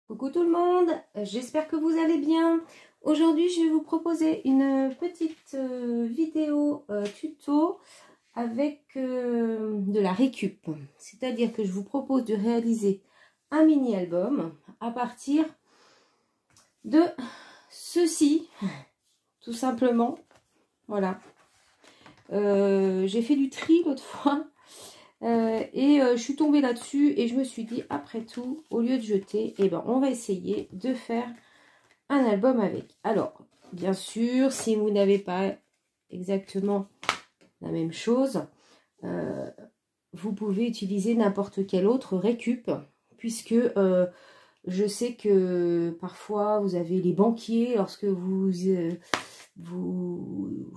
Coucou tout le monde, j'espère que vous allez bien. Aujourd'hui, je vais vous proposer une petite vidéo tuto avec de la récup. C'est-à-dire que je vous propose de réaliser un mini-album à partir de ceci, tout simplement. Voilà. J'ai fait du tri l'autre fois. Je suis tombée là-dessus et je me suis dit, après tout, au lieu de jeter, eh ben, on va essayer de faire un album avec. Alors, bien sûr, si vous n'avez pas exactement la même chose, vous pouvez utiliser n'importe quel autre récup, puisque je sais que parfois vous avez les banquiers, lorsque vous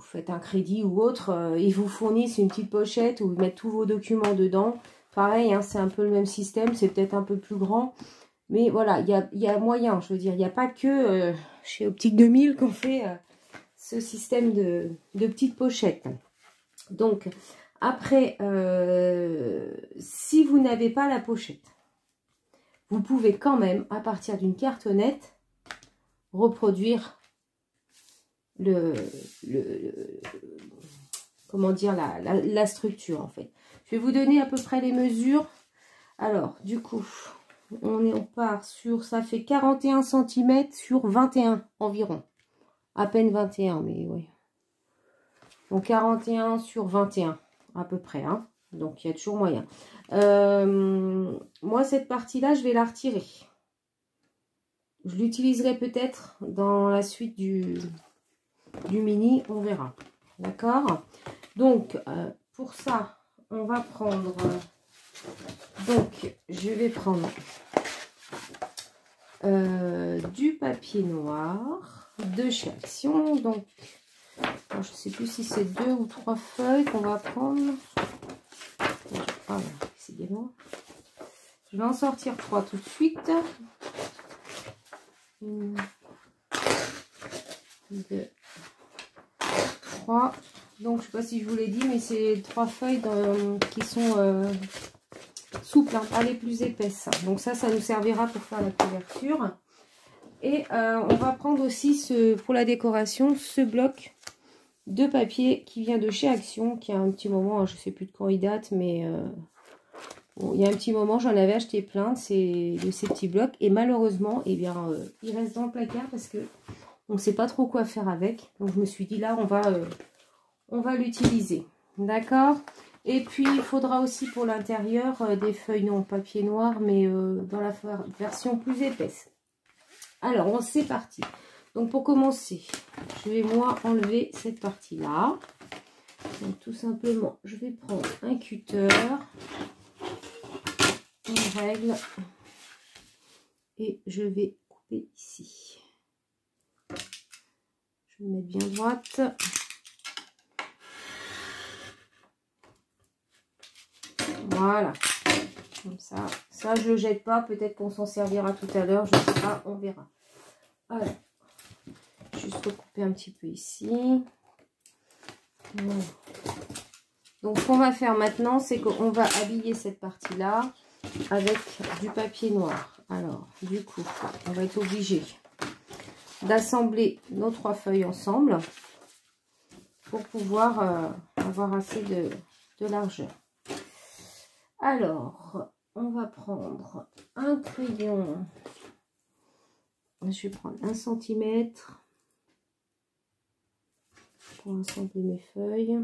faites un crédit ou autre, ils vous fournissent une petite pochette où vous mettez tous vos documents dedans. Pareil, hein, c'est un peu le même système, c'est peut-être un peu plus grand. Mais voilà, il y a moyen, je veux dire, il n'y a pas que chez Optique 2000 qu'on fait ce système de petites pochettes. Donc, après, si vous n'avez pas la pochette, vous pouvez quand même, à partir d'une cartonnette, reproduire comment dire, la structure en fait. Je vais vous donner à peu près les mesures. Alors, du coup, on part sur, ça fait 41 cm sur 21 environ. À peine 21, mais oui. Donc 41 sur 21 à peu près, hein. Donc il y a toujours moyen. Moi, cette partie-là, je vais la retirer. Je l'utiliserai peut-être dans la suite du mini, on verra. D'accord? Donc, pour ça, on va prendre... donc, je vais prendre du papier noir de chez Action. Donc, je ne sais plus si c'est 2 ou 3 feuilles qu'on va prendre. Ah, c'est bien noir. Je vais en sortir 3 tout de suite. 1, 2, 3. Donc, je ne sais pas si je vous l'ai dit, mais c'est 3 feuilles qui sont souples, hein, pas les plus épaisses. Donc ça nous servira pour faire la couverture. Et on va prendre aussi, pour la décoration, ce bloc de papier qui vient de chez Action, qui a un petit moment, hein, je ne sais plus de quand il date, mais bon, il y a un petit moment, j'en avais acheté plein de ces petits blocs. Et malheureusement, eh bien, il reste dans le placard parce que on ne sait pas trop quoi faire avec. Donc je me suis dit, là, on va l'utiliser. D'accord? Et puis, il faudra aussi pour l'intérieur des feuilles, non papier noir, mais dans la version plus épaisse. Alors, c'est parti. Donc, pour commencer, je vais, moi, enlever cette partie-là. Donc, tout simplement, je vais prendre un cutter, une règle, et je vais couper ici. Je vais me mettre bien droite. Voilà, comme ça. Ça, je le jette pas. Peut-être qu'on s'en servira tout à l'heure. Je ne sais pas, on verra. Alors, juste recouper un petit peu ici. Voilà. Donc, ce qu'on va faire maintenant, c'est qu'on va habiller cette partie-là avec du papier noir. Alors, du coup, on va être obligé d'assembler nos 3 feuilles ensemble pour pouvoir avoir assez de largeur. Alors, on va prendre un crayon. Je vais prendre 1 cm pour assembler mes feuilles.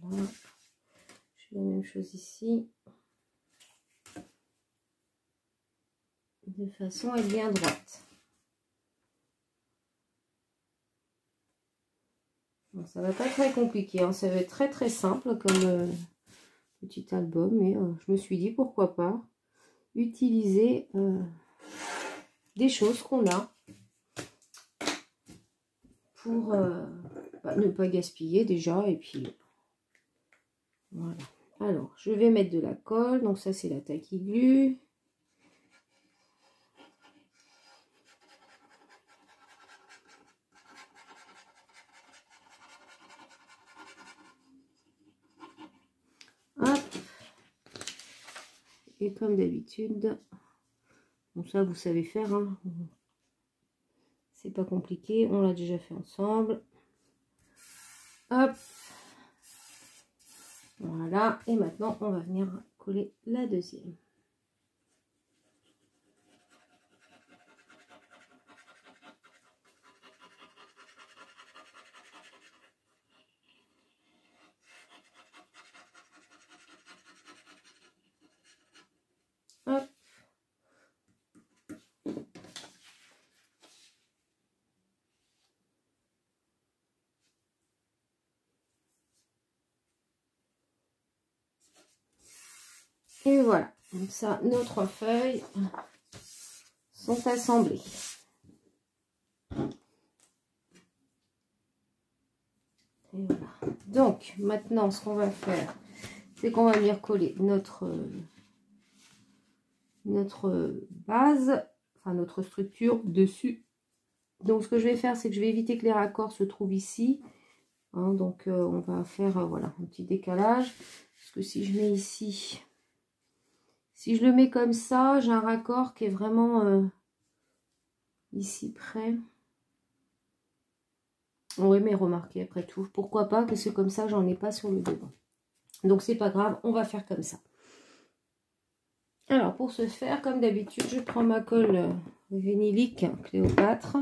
Voilà. Je fais la même chose ici. De façon à être bien droite. Bon, ça va pas être très compliqué, hein. Ça va être très très simple comme petit album. Mais je me suis dit pourquoi pas utiliser des choses qu'on a pour ne pas gaspiller déjà. Et puis voilà. Alors, je vais mettre de la colle. Donc ça, c'est la Tacky Glue. Hop. Et comme d'habitude, Bon, ça, vous savez faire, hein. C'est pas compliqué, on l'a déjà fait ensemble. Hop. Voilà, et maintenant, on va venir coller la deuxième. Hop. Et voilà, comme ça, nos 3 feuilles sont assemblées. Et voilà. Donc, maintenant, ce qu'on va faire, c'est qu'on va venir coller notre base, enfin notre structure dessus. Donc, ce que je vais faire, c'est que je vais éviter que les raccords se trouvent ici. Hein, donc, on va faire, voilà, un petit décalage. Parce que si je mets ici... Si je le mets comme ça, j'ai un raccord qui est vraiment ici près. Oui, mais remarquez, après tout, pourquoi pas, que c'est comme ça, j'en ai pas sur le devant. Donc, c'est pas grave, on va faire comme ça. Alors, pour ce faire, comme d'habitude, je prends ma colle vinylique Cléopâtre.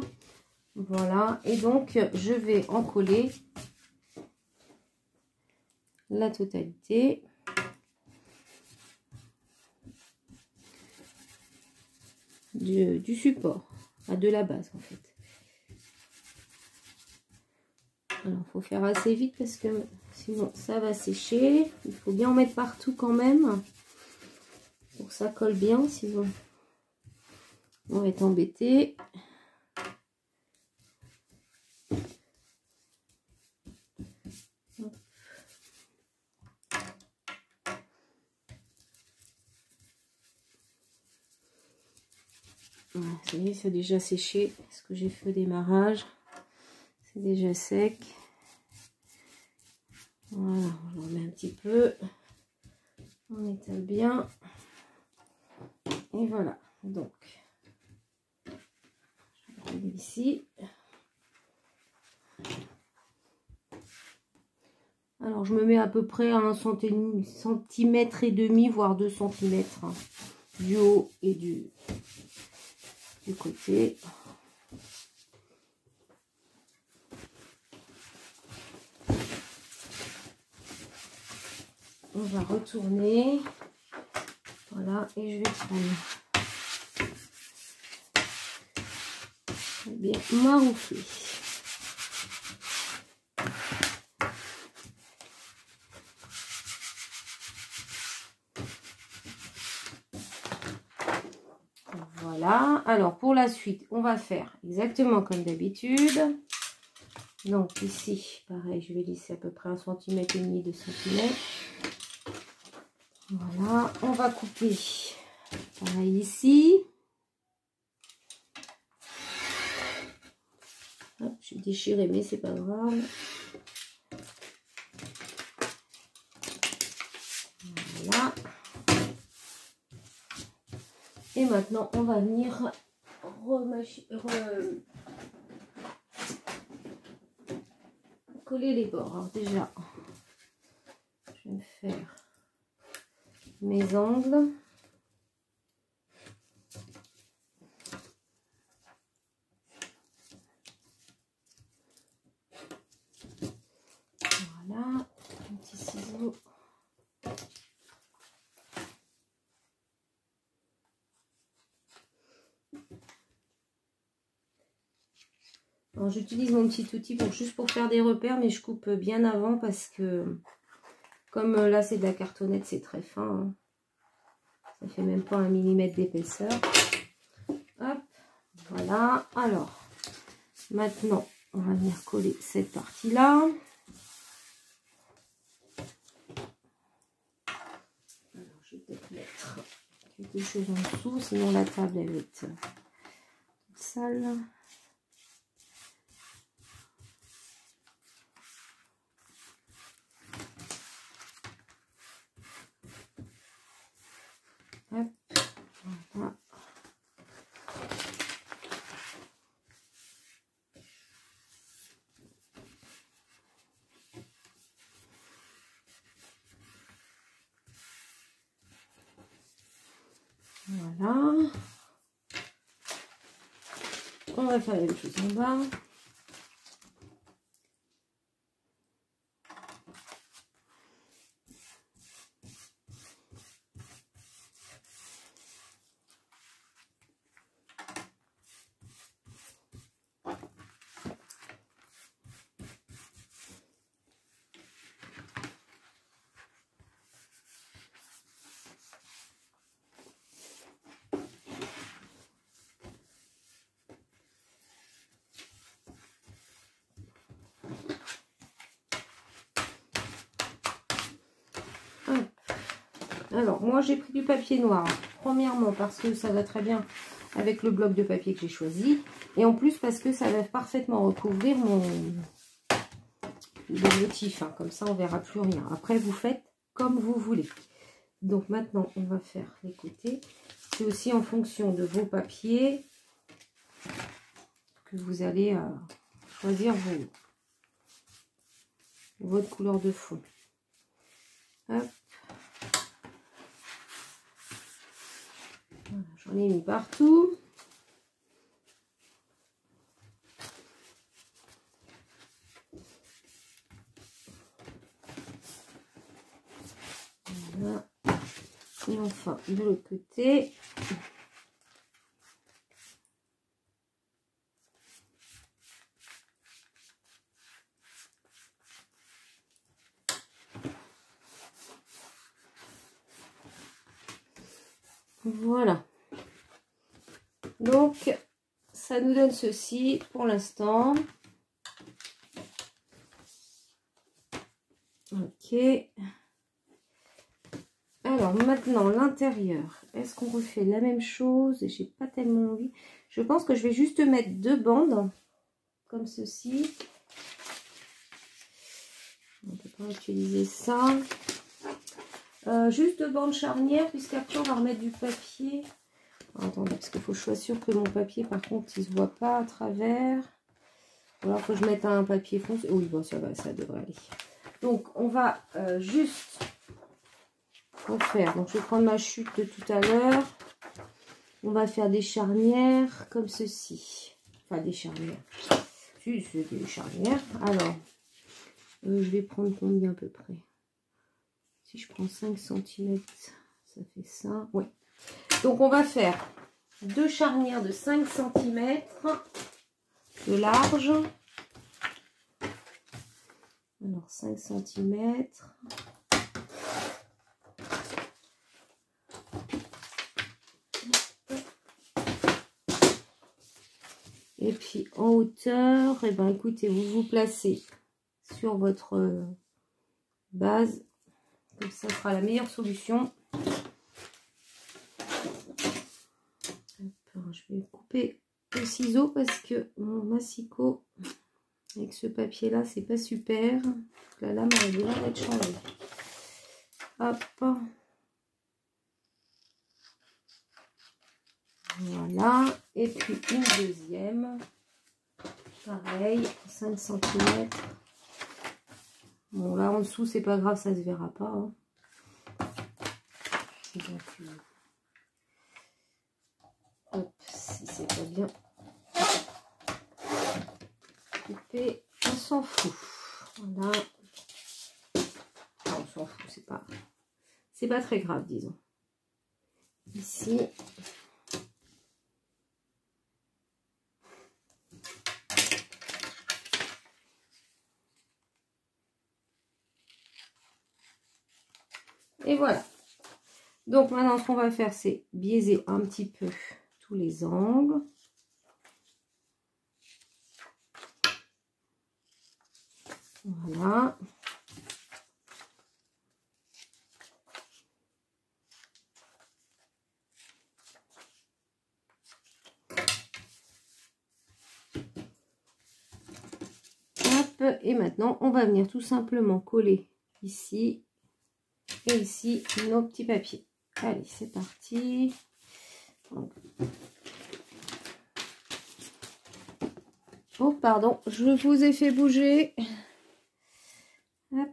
Voilà, et donc, je vais en coller la totalité. Du support, de la base en fait. Alors il faut faire assez vite parce que sinon ça va sécher. Il faut bien en mettre partout quand même pour que ça colle bien, sinon on va être embêté. Voilà, ça y est, c'est déjà séché. Ce que j'ai fait au démarrage, c'est déjà sec. Voilà, on remet un petit peu. On étale bien. Et voilà, donc, je vais ici. Alors, je me mets à peu près à 1,5 cm, voire 2 cm, hein, du haut et du côté. On va retourner. Voilà, et je vais prendre bien maroufler. Voilà, alors pour la suite, on va faire exactement comme d'habitude. Donc ici, pareil, je vais lisser à peu près 1,5 cm, 2 cm. Voilà, on va couper pareil ici. Hop, j'ai déchiré, mais c'est pas grave. Voilà. Et maintenant, on va venir coller les bords. Alors déjà, je vais me faire mes angles. Voilà, un petit ciseau. J'utilise mon petit outil juste pour faire des repères, mais je coupe bien avant parce que comme là c'est de la cartonnette, c'est très fin. Hein. Ça fait même pas 1 mm d'épaisseur. Hop, voilà. Alors, maintenant, on va venir coller cette partie-là. Alors, je vais peut-être mettre quelque chose en dessous, sinon la table elle va être toute sale. Hop, voilà. Voilà. On va faire la même chose en bas. Alors, moi, j'ai pris du papier noir. Premièrement, parce que ça va très bien avec le bloc de papier que j'ai choisi. Et en plus, parce que ça va parfaitement recouvrir le motif. Hein. Comme ça, on ne verra plus rien. Après, vous faites comme vous voulez. Donc, maintenant, on va faire les côtés. C'est aussi en fonction de vos papiers que vous allez choisir votre couleur de fond. Hop. Voilà, j'en ai mis partout. Voilà. Et enfin, de l'autre côté. Voilà. Donc, ça nous donne ceci pour l'instant. Ok. Alors, maintenant, l'intérieur. Est-ce qu'on refait la même chose? J'ai pas tellement envie. Je pense que je vais juste mettre 2 bandes, comme ceci. On peut pas utiliser ça. Juste 2 bandes charnières, puisqu'après, on va remettre du papier. Attendez, parce qu'il faut que je sois sûre que mon papier, par contre, il ne se voit pas à travers. Alors, il faut que je mette un papier foncé. Oui, bon, ça va, ça devrait aller. Donc, on va juste faire. Donc, je vais prendre ma chute de tout à l'heure. On va faire des charnières comme ceci. Enfin, des charnières. Si, c'est des charnières. Alors, je vais prendre combien à peu près? Si je prends 5 cm, ça fait ça. Oui. Donc, on va faire 2 charnières de 5 cm de large. Alors, 5 cm. Et puis, en hauteur, et ben, écoutez, vous vous placez sur votre base. Comme ça sera la meilleure solution. Alors, je vais couper le ciseau parce que mon massicot avec ce papier là, c'est pas super. La lame a besoin d'être changée. Hop. Voilà. Et puis une deuxième. Pareil, 5 cm. Bon, là en dessous, c'est pas grave, ça se verra pas. Hein. Donc, hop, si c'est pas bien coupé, on s'en fout. Voilà. Enfin, on s'en fout, c'est pas très grave, disons. Ici. Et voilà. Donc maintenant, ce qu'on va faire, c'est biaiser un petit peu tous les angles. Voilà. Hop. Et maintenant, on va venir tout simplement coller ici et ici nos petits papiers. Allez, c'est parti. Oh, pardon, je vous ai fait bouger. Hop.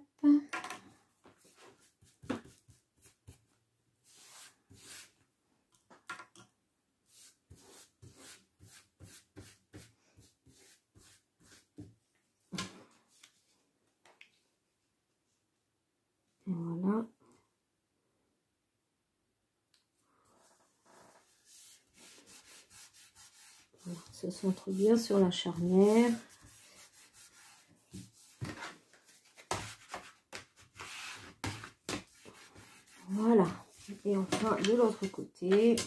Voilà, ça centre bien sur la charnière. Voilà. Et enfin, de l'autre côté.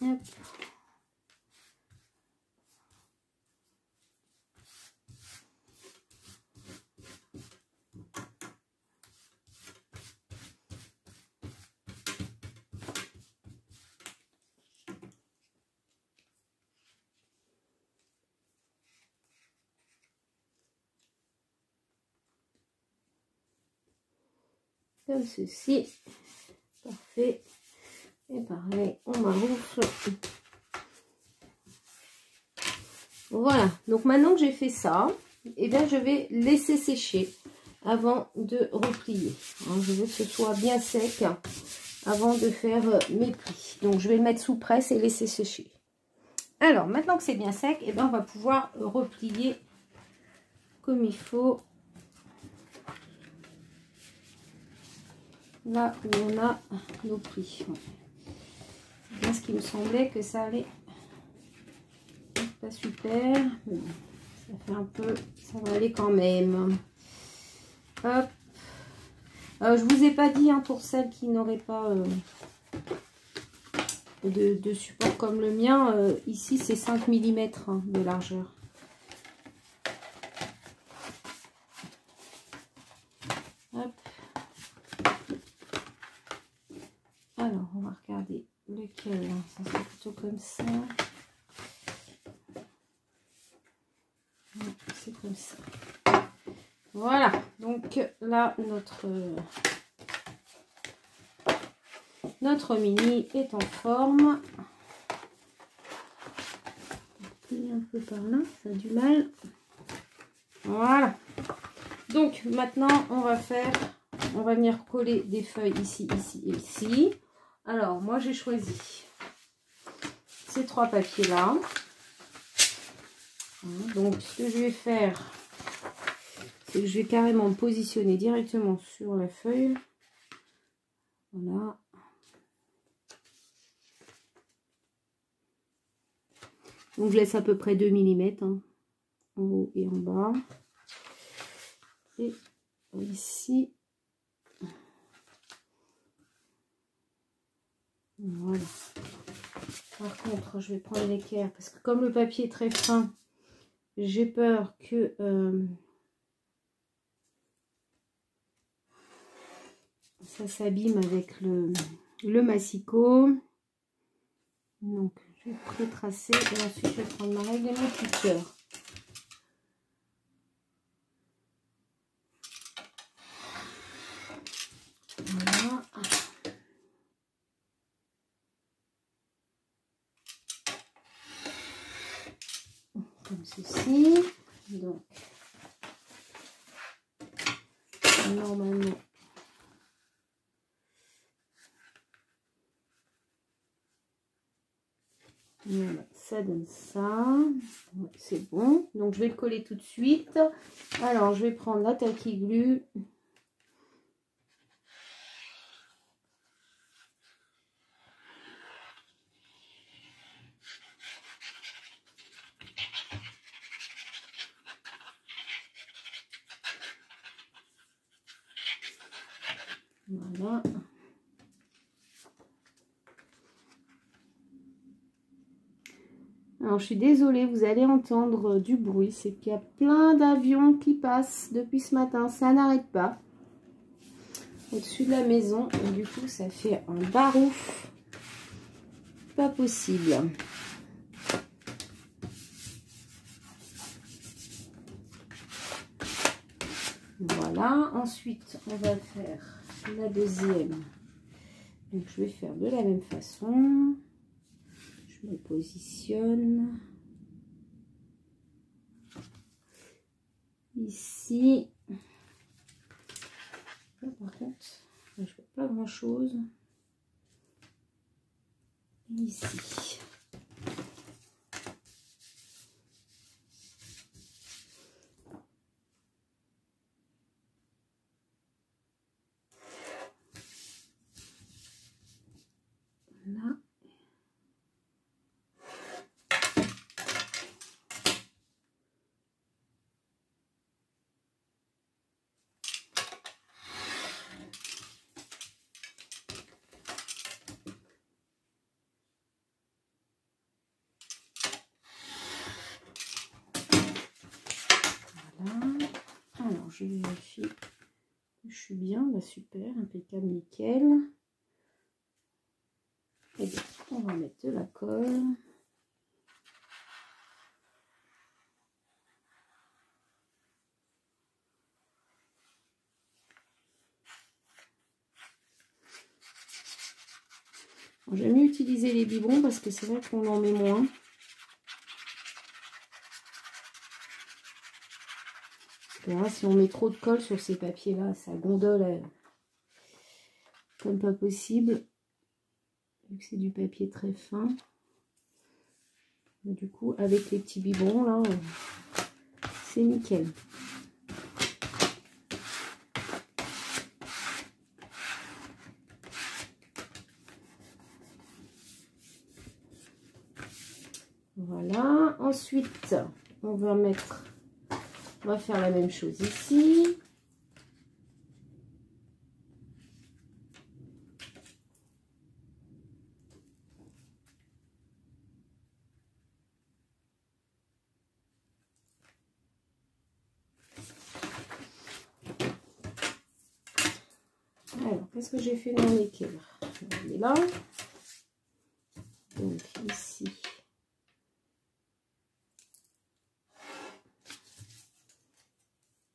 Hop. Comme ceci. Parfait. Et pareil, on maroufle. Voilà. Donc maintenant que j'ai fait ça, et bien je vais laisser sécher avant de replier. Hein, je veux que ce soit bien sec avant de faire mes plis. Donc je vais le mettre sous presse et laisser sécher. Alors maintenant que c'est bien sec, et bien on va pouvoir replier comme il faut. Là où on a nos plis. C'est bien ce qui me semblait que ça allait pas super. Mais bon, ça fait un peu, ça va aller quand même. Hop. Je vous ai pas dit, hein, pour celles qui n'auraient pas de support comme le mien, ici c'est 5 mm hein, de largeur. Hop. Alors, on va regarder lequel. Ça c'est plutôt comme ça. C'est comme ça. Voilà. Donc là, notre mini est en forme. Un peu par là, ça a du mal. Voilà. Donc maintenant, on va venir coller des feuilles ici, ici et ici. Alors, moi, j'ai choisi ces 3 papiers-là. Donc, ce que je vais faire, c'est que je vais carrément me positionner directement sur la feuille. Voilà. Donc, je laisse à peu près 2 mm hein, en haut et en bas. Et ici, voilà. Par contre, je vais prendre l'équerre parce que comme le papier est très fin, j'ai peur que ça s'abîme avec le massicot. Donc, je vais pré-tracer et ensuite je vais prendre ma règle et mon piqueur. Voilà. Comme ceci. Donc, normalement, voilà, ça donne ça. Ouais, c'est bon. Donc, je vais le coller tout de suite. Alors, je vais prendre la tacky glue. Voilà. Alors, je suis désolée, vous allez entendre du bruit. C'est qu'il y a plein d'avions qui passent depuis ce matin. Ça n'arrête pas. Au-dessus de la maison. Et du coup, ça fait un barouf. Pas possible. Voilà. Ensuite, on va faire la deuxième. Donc, je vais faire de la même façon. Je me positionne ici. Là, par contre, je ne vois pas grand chose ici. je vérifie que je suis bien. Bah, super, impeccable, nickel. Et bien, on va mettre de la colle. J'aime mieux utiliser les biberons parce que c'est vrai qu'on en met moins. Là, si on met trop de colle sur ces papiers-là, ça gondole comme pas possible. Vu que c'est du papier très fin. Mais du coup, avec les petits biberons, là, c'est nickel. Voilà. Ensuite, on va faire la même chose ici. Alors, qu'est-ce que j'ai fait dans l'équerre? On est là. Donc, ici.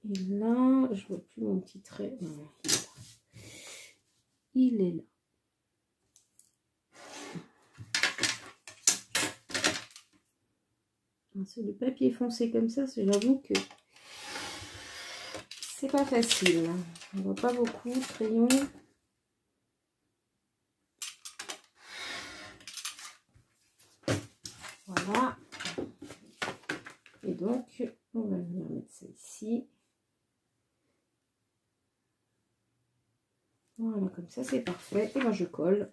Et là, je vois plus mon petit trait. Voilà, il est là. C'est le papier foncé comme ça, j'avoue que c'est pas facile. On voit pas beaucoup de crayon. Voilà. Et donc, on va venir mettre ça ici. Voilà, comme ça, c'est parfait. Et ben, je colle.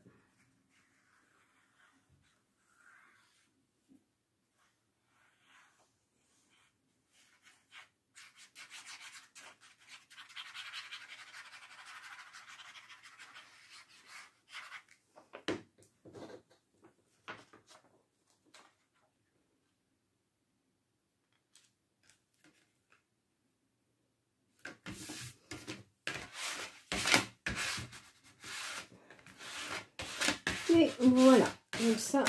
Et voilà, donc ça,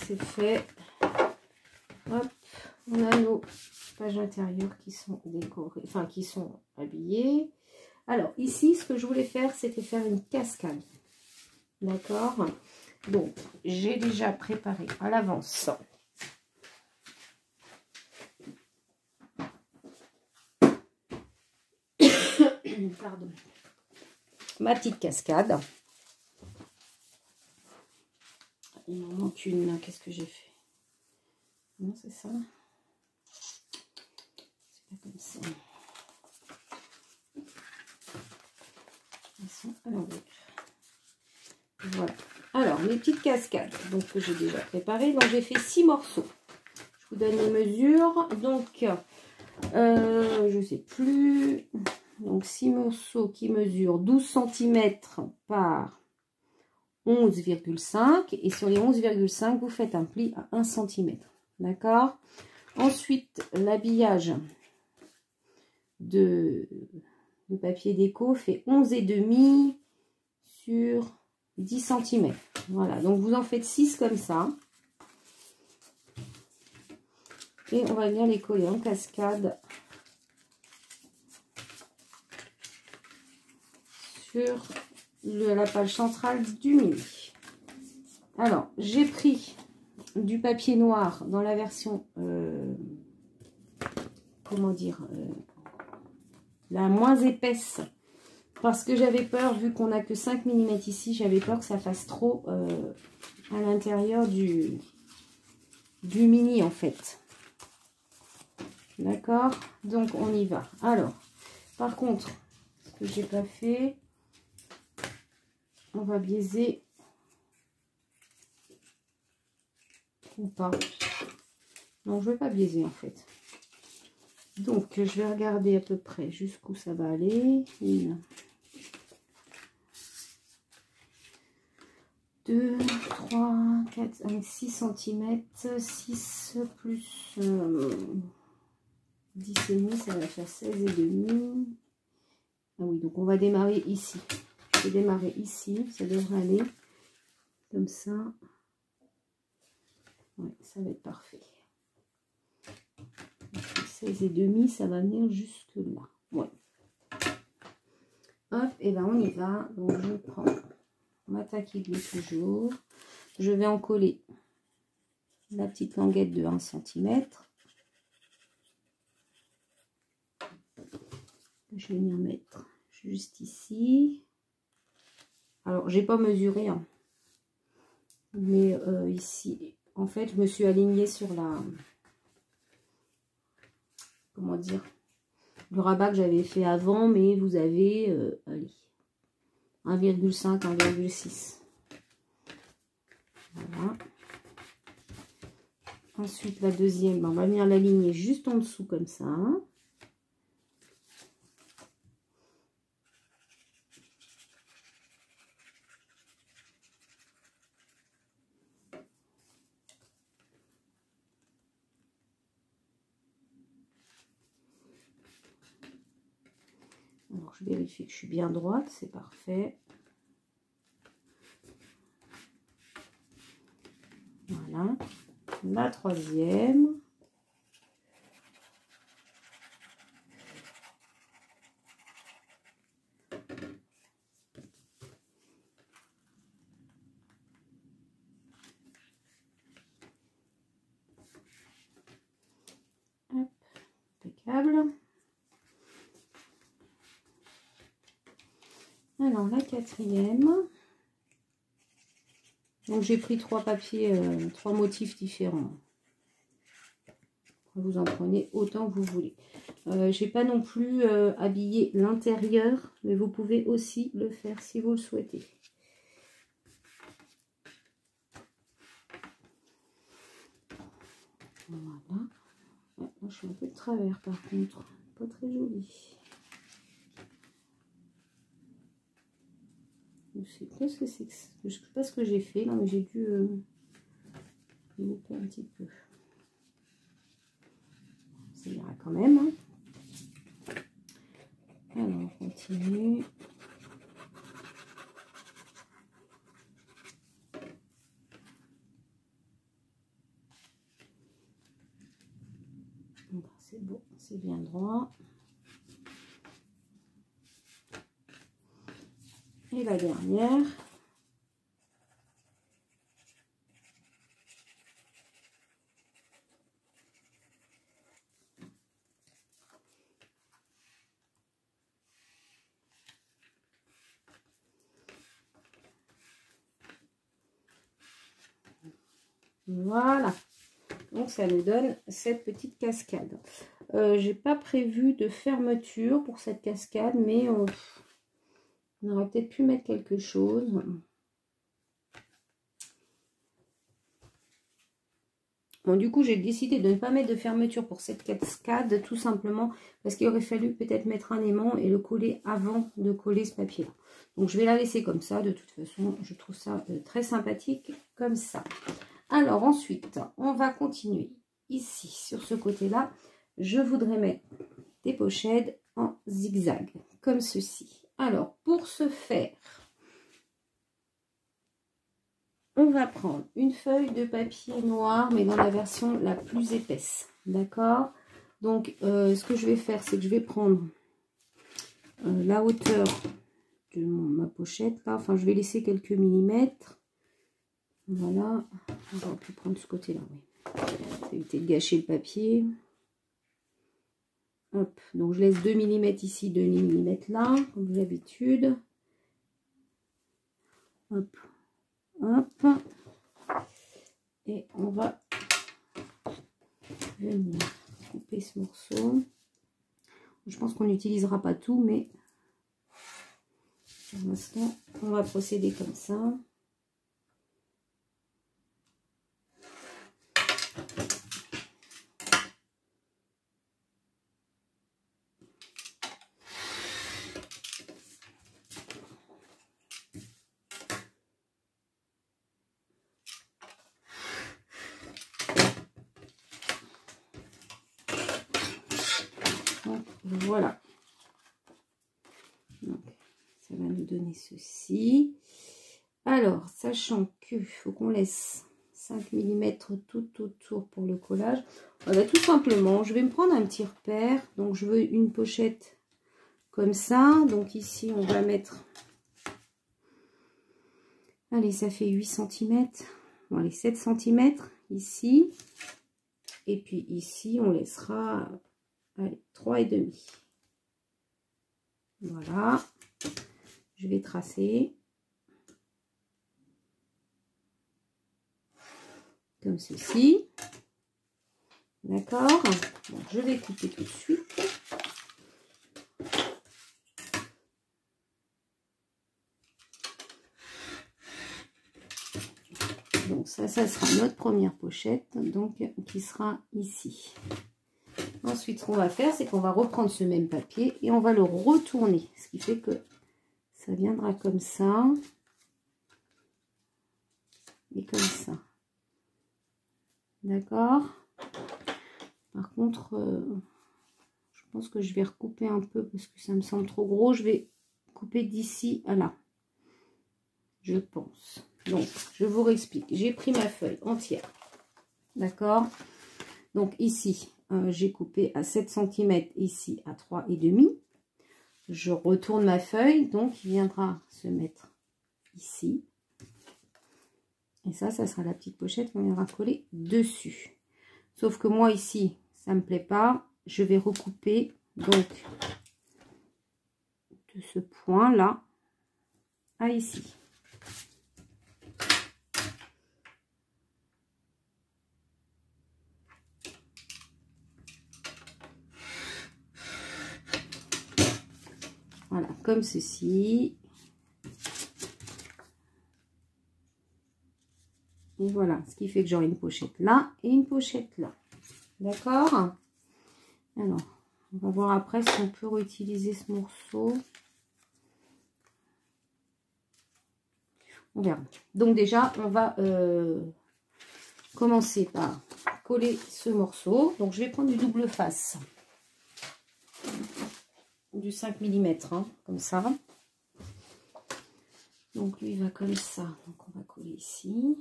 c'est fait. Hop, on a nos pages intérieures qui sont décorées, enfin qui sont habillées. Alors ici, ce que je voulais faire, c'était faire une cascade. D'accord? Donc, j'ai déjà préparé à l'avance pardon, ma petite cascade. Il m'en manque une. Qu'est-ce que j'ai fait? Non, c'est ça. C'est pas comme ça. Elles sont à l'envers. Voilà. Alors, mes petites cascades, donc que j'ai déjà préparées. Donc, j'ai fait 6 morceaux. Je vous donne les mesures. Donc, je sais plus. Donc, 6 morceaux qui mesurent 12 cm par 11,5. Et sur les 11,5, vous faites un pli à 1 cm. D'accord? Ensuite, l'habillage de papier déco fait 11,5 sur 10 cm. Voilà, donc vous en faites 6 comme ça. Et on va venir les coller en cascade sur la page centrale du mini. Alors, j'ai pris du papier noir dans la version, comment dire, la moins épaisse. Parce que j'avais peur, vu qu'on n'a que 5 mm ici, j'avais peur que ça fasse trop à l'intérieur du mini en fait. D'accord? Donc on y va. Alors, par contre, ce que j'ai pas fait, on va biaiser ou pas. Non, je ne vais pas biaiser en fait. Donc je vais regarder à peu près jusqu'où ça va aller. 1, 2, 3, 4, 5, 6 cm. 6 plus 10,5, ça va faire 16,5. Ah oui, donc on va démarrer ici. Je vais démarrer ici, ça devrait aller comme ça. Ouais, ça va être parfait. 16,5, ça va venir jusque là. Ouais. Hop, et ben on y va. Donc je prends ma taille bleue toujours. Je vais en coller la petite languette de 1 cm. Je vais venir mettre juste ici. Alors, j'ai pas mesuré, hein. Mais ici, en fait, je me suis alignée sur la... Comment dire? Le rabat que j'avais fait avant, mais vous avez, allez, 1,5, 1,6. Voilà. Ensuite, la deuxième, on va venir l'aligner juste en dessous comme ça. Alors, je vérifie que je suis bien droite, c'est parfait. Voilà. La troisième. Hop, impeccable. Alors, la quatrième. Donc, j'ai pris 3 papiers, 3 motifs différents. Vous en prenez autant que vous voulez. J'ai pas non plus habillé l'intérieur, mais vous pouvez aussi le faire si vous le souhaitez. Voilà. Ouais, moi, je suis un peu de travers par contre. Pas très joli. Je sais pas ce que c'est. Je sais pas ce que j'ai fait. Non, mais j'ai dû louper un petit peu. Ça ira quand même. Hein. Alors, on continue. C'est bon, c'est bien droit. Et la dernière. Voilà. Donc ça nous donne cette petite cascade. J'ai pas prévu de fermeture pour cette cascade, mais on aurait peut-être pu mettre quelque chose. Bon, du coup, j'ai décidé de ne pas mettre de fermeture pour cette cascade, tout simplement parce qu'il aurait fallu peut-être mettre un aimant et le coller avant de coller ce papier-là. Donc, je vais la laisser comme ça. De toute façon, je trouve ça très sympathique comme ça. Alors, ensuite, on va continuer ici, sur ce côté-là. Je voudrais mettre des pochettes en zigzag, comme ceci. Alors, pour ce faire, on va prendre une feuille de papier noir, mais dans la version la plus épaisse. D'accord? Donc, ce que je vais faire, c'est que je vais prendre la hauteur de ma pochette. Là. Enfin, je vais laisser quelques millimètres. Voilà. On va plus prendre ce côté-là. Oui. Ça va éviter de gâcher le papier. Hop. Donc, je laisse 2 mm ici, 2 mm là, comme d'habitude. Hop. Hop. Et on va venir couper ce morceau. Je pense qu'on n'utilisera pas tout, mais pour l'instant, on va procéder comme ça. Ça va nous donner ceci. Alors, sachant qu'il faut qu'on laisse 5 mm tout autour pour le collage, voilà, tout simplement, je vais me prendre un petit repère. Donc, je veux une pochette comme ça. Donc, ici, on va mettre... Allez, ça fait 8 cm. Bon, allez, 7 cm ici. Et puis ici, on laissera, allez, 3,5. Voilà. Je vais tracer. Comme ceci. D'accord. Bon, je vais couper tout de suite. Donc ça sera notre première pochette, donc qui sera ici. Ensuite, ce qu'on va faire, c'est qu'on va reprendre ce même papier et on va le retourner. Ce qui fait que ça viendra comme ça. Et comme ça. D'accord. Par contre, je pense que je vais recouper un peu parce que ça me semble trop gros. Je vais couper d'ici à là. Je pense. Donc, je vous réexplique. J'ai pris ma feuille entière. D'accord. Donc, ici, j'ai coupé à 7 cm, ici à 3,5. Je retourne ma feuille. Donc, il viendra se mettre ici. Et ça sera la petite pochette qu'on viendra coller dessus. Sauf que moi, ici, ça ne me plaît pas. Je vais recouper, donc, de ce point-là à ici. Voilà, comme ceci. Et voilà, ce qui fait que j'aurai une pochette là et une pochette là. D'accord? Alors, on va voir après si on peut réutiliser ce morceau. On verra. Donc déjà, on va commencer par coller ce morceau. Donc, je vais prendre du double face. Du 5 mm, hein, comme ça. Donc, lui, il va comme ça. Donc, on va coller ici.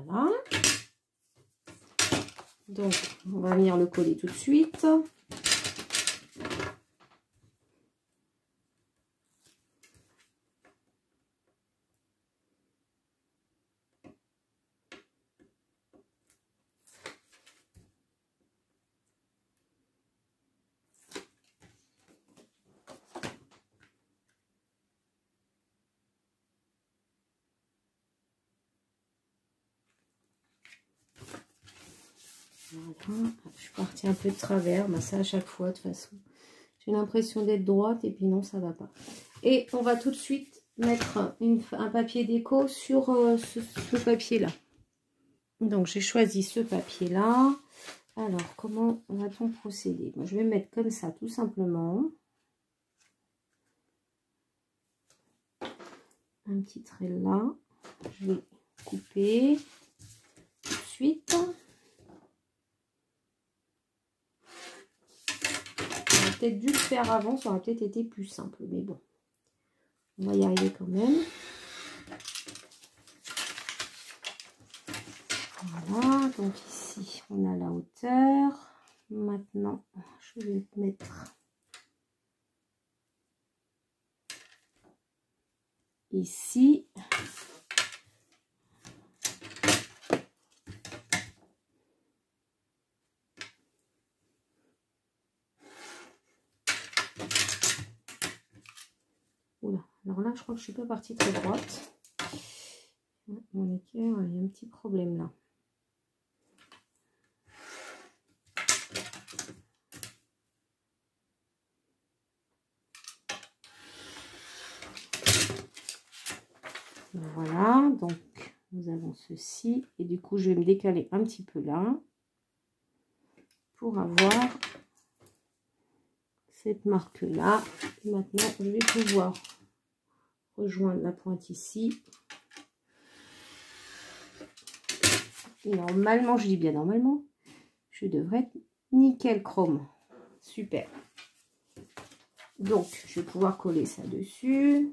Voilà. Donc, on va venir le coller tout de suite. Voilà. Je suis partie un peu de travers. Ben, ça à chaque fois, de toute façon. J'ai l'impression d'être droite et puis non, ça va pas. Et on va tout de suite mettre un papier déco sur ce papier-là. Donc, j'ai choisi ce papier-là. Alors, comment va-t-on procéder? Moi, je vais mettre comme ça, tout simplement. Un petit trait là. Je vais couper tout de suite. J'aurais peut-être dû le faire avant, ça aurait peut-être été plus simple. Mais bon, on va y arriver quand même. Voilà, donc ici, on a la hauteur. Maintenant, je vais mettre ici. Oula, alors là, je crois que je suis pas partie très droite. Mon équerre, il y a un petit problème là. Voilà, donc nous avons ceci. Et du coup, je vais me décaler un petit peu là pour avoir cette marque-là. Maintenant, je vais pouvoir rejoindre la pointe ici. Et normalement, je dis bien normalement, je devrais être nickel chrome. Super. Donc, je vais pouvoir coller ça dessus.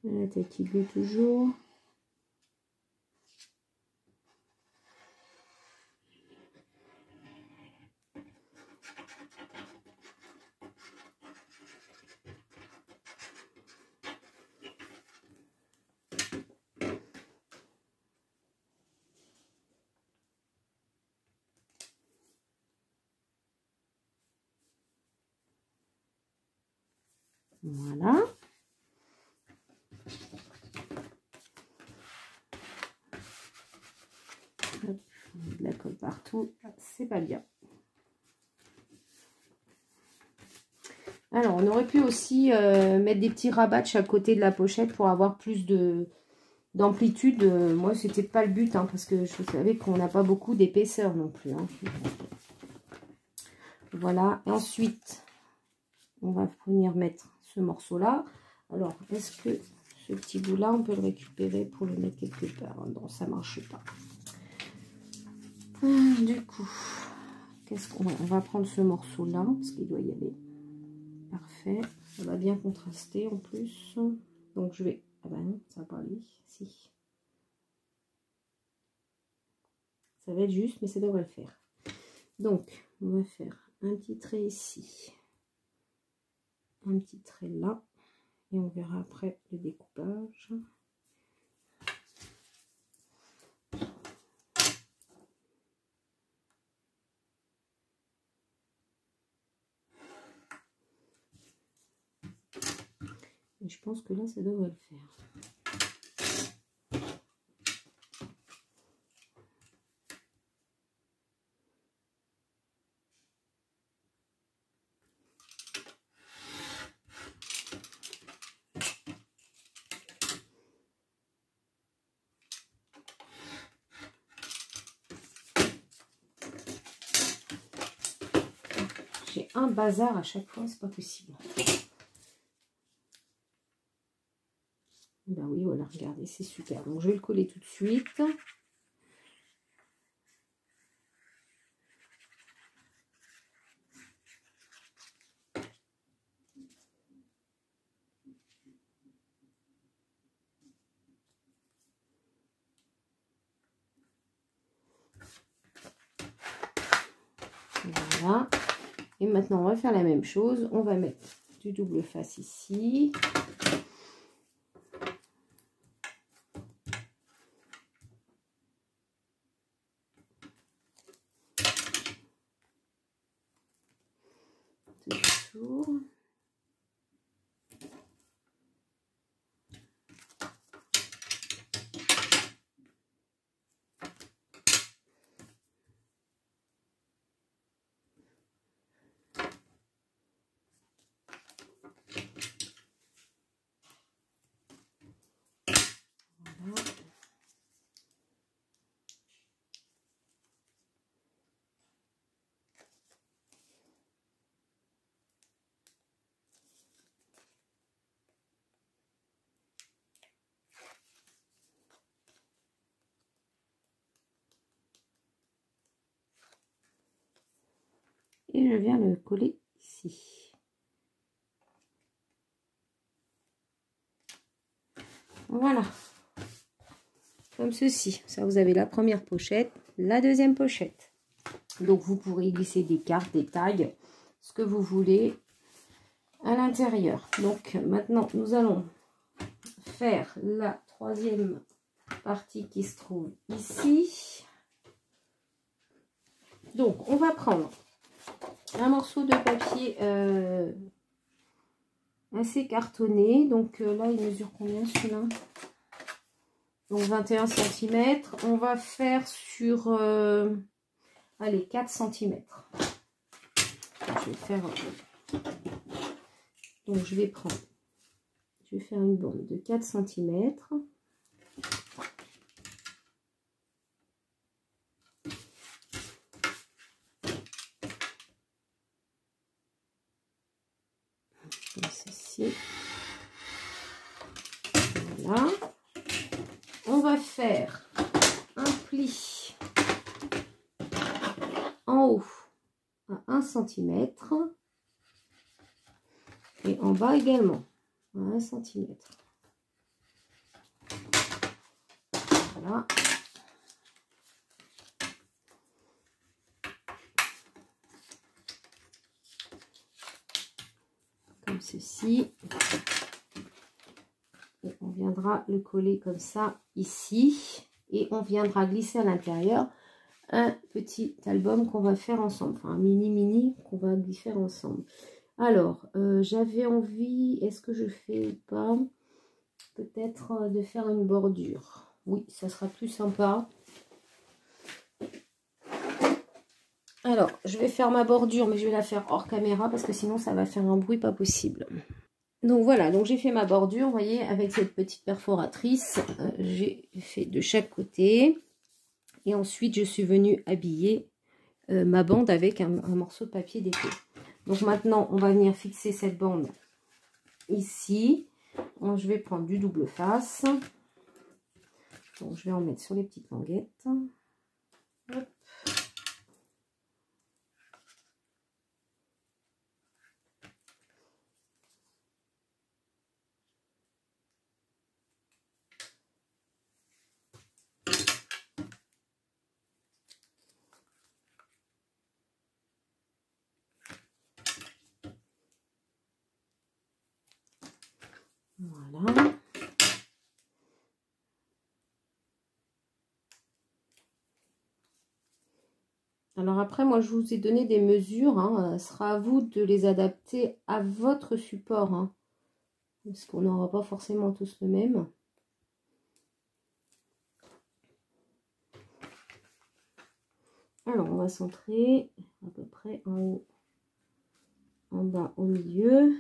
La tête qui bleue toujours. Voilà. Hop, on met de la colle partout, c'est pas bien. Alors, on aurait pu aussi mettre des petits rabats de chaque côté de la pochette pour avoir plus d'amplitude. Moi, c'était pas le but, hein, parce que je savais qu'on n'a pas beaucoup d'épaisseur non plus. Hein. Voilà. Et ensuite, on va venir mettre ce morceau-là. Alors, est-ce que ce petit bout-là, on peut le récupérer pour le mettre quelque part? Non, ça marche pas. Du coup, qu'est-ce qu'on on va prendre ce morceau-là, parce qu'il doit y aller. Parfait. Ça va bien contraster en plus. Donc, je vais... Ah ben non, ça va pas aller. Si. Ça va être juste, mais ça devrait le faire. Donc, on va faire un petit trait ici. Un petit trait là. Et on verra après le découpage. Et je pense que là, ça devrait le faire. J'ai un bazar à chaque fois, c'est pas possible. Ben oui, voilà, regardez, c'est super. Donc, je vais le coller tout de suite. Voilà. Et maintenant, on va faire la même chose. On va mettre du double face ici. Tour. Voilà. Et je viens le coller ici. Voilà. Comme ceci. Ça, vous avez la première pochette, la deuxième pochette. Donc, vous pourrez glisser des cartes, des tags, ce que vous voulez à l'intérieur. Donc, maintenant, nous allons faire la troisième partie qui se trouve ici. Donc, on va prendre un morceau de papier assez cartonné. Donc là, il mesure combien celui-là? Donc 21 cm. On va faire sur allez, 4 cm. Je vais faire donc je vais je vais faire une bande de 4 cm. Comme ceci. Voilà. On va faire un pli en haut à 1 cm et en bas également à 1 cm. Voilà. Comme ceci. Et on viendra le coller comme ça ici. Et on viendra glisser à l'intérieur un petit album qu'on va faire ensemble. Enfin, un mini qu'on va faire ensemble. Alors, j'avais envie, est-ce que je fais ou pas, peut-être de faire une bordure. Oui, ça sera plus sympa. Alors, je vais faire ma bordure, mais je vais la faire hors caméra parce que sinon ça va faire un bruit pas possible. Donc voilà, donc j'ai fait ma bordure, vous voyez, avec cette petite perforatrice. J'ai fait de chaque côté. Et ensuite, je suis venue habiller ma bande avec un morceau de papier d'été. Donc maintenant, on va venir fixer cette bande ici. Donc, je vais prendre du double face. Donc je vais en mettre sur les petites languettes. Hop. Voilà. Alors après, moi, je vous ai donné des mesures. Hein. Ce sera à vous de les adapter à votre support. Hein, parce qu'on n'aura pas forcément tous le même. Alors, on va centrer à peu près en haut, en bas, au milieu.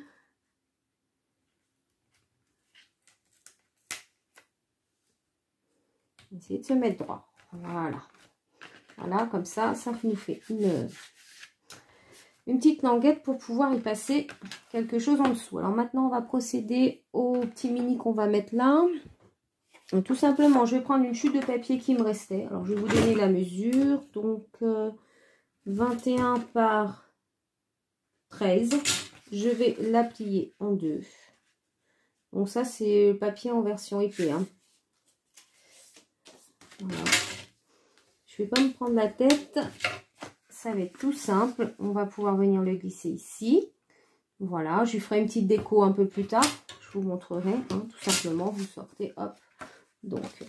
Essayer de se mettre droit. Voilà. Voilà, comme ça nous fait une petite languette pour pouvoir y passer quelque chose en dessous. Alors maintenant, on va procéder au petit mini qu'on va mettre là. Donc, tout simplement, je vais prendre une chute de papier qui me restait. Alors, je vais vous donner la mesure. Donc, 21 par 13. Je vais la plier en deux. Donc, ça, c'est le papier en version épais. Hein. Voilà. Je ne vais pas me prendre la tête. Ça va être tout simple. On va pouvoir venir le glisser ici. Voilà, je lui ferai une petite déco un peu plus tard. Je vous montrerai, hein, tout simplement. Vous sortez, hop. Donc,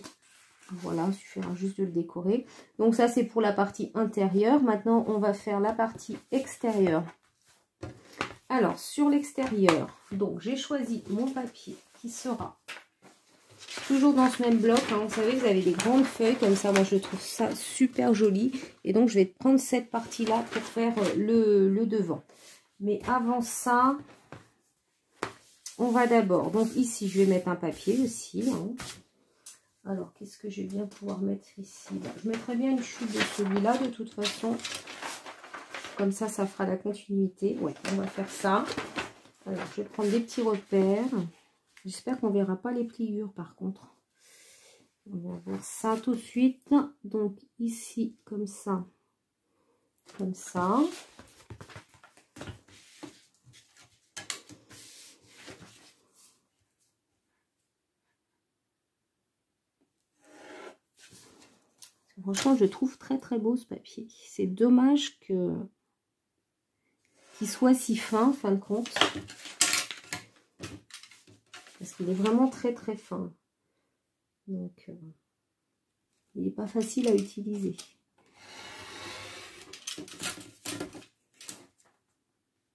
voilà, il suffira juste de le décorer. Donc, ça, c'est pour la partie intérieure. Maintenant, on va faire la partie extérieure. Alors, sur l'extérieur, donc, j'ai choisi mon papier qui sera toujours dans ce même bloc. Hein. Vous savez, vous avez des grandes feuilles comme ça. Moi, je trouve ça super joli. Et donc, je vais prendre cette partie-là pour faire le devant. Mais avant ça, on va d'abord... Donc, ici, je vais mettre un papier aussi. Hein. Alors, qu'est-ce que je vais bien pouvoir mettre ici? Je mettrai bien une chute de celui-là, de toute façon. Comme ça, ça fera la continuité. Ouais, on va faire ça. Alors, je vais prendre des petits repères. J'espère qu'on ne verra pas les pliures par contre. On va voir ça tout de suite. Donc ici, comme ça. Comme ça. Franchement, je trouve très très beau ce papier. C'est dommage qu'il soit si fin, en fin de compte. Parce qu'il est vraiment très très fin. Donc, il n'est pas facile à utiliser.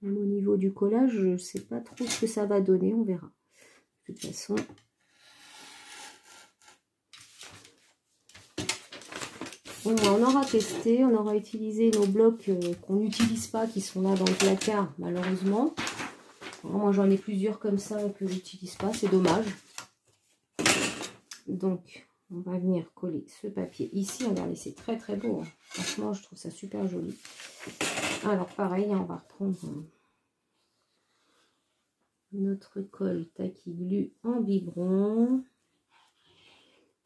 Même au niveau du collage, je ne sais pas trop ce que ça va donner. On verra. De toute façon... Bon, on aura testé, on aura utilisé nos blocs qu'on n'utilise pas, qui sont là dans le placard, malheureusement. Moi, j'en ai plusieurs comme ça que j'utilise pas, c'est dommage. Donc, on va venir coller ce papier ici. Regardez, c'est très très beau. Hein. Franchement, je trouve ça super joli. Alors, pareil, on va reprendre notre colle Tacky Glue en biberon.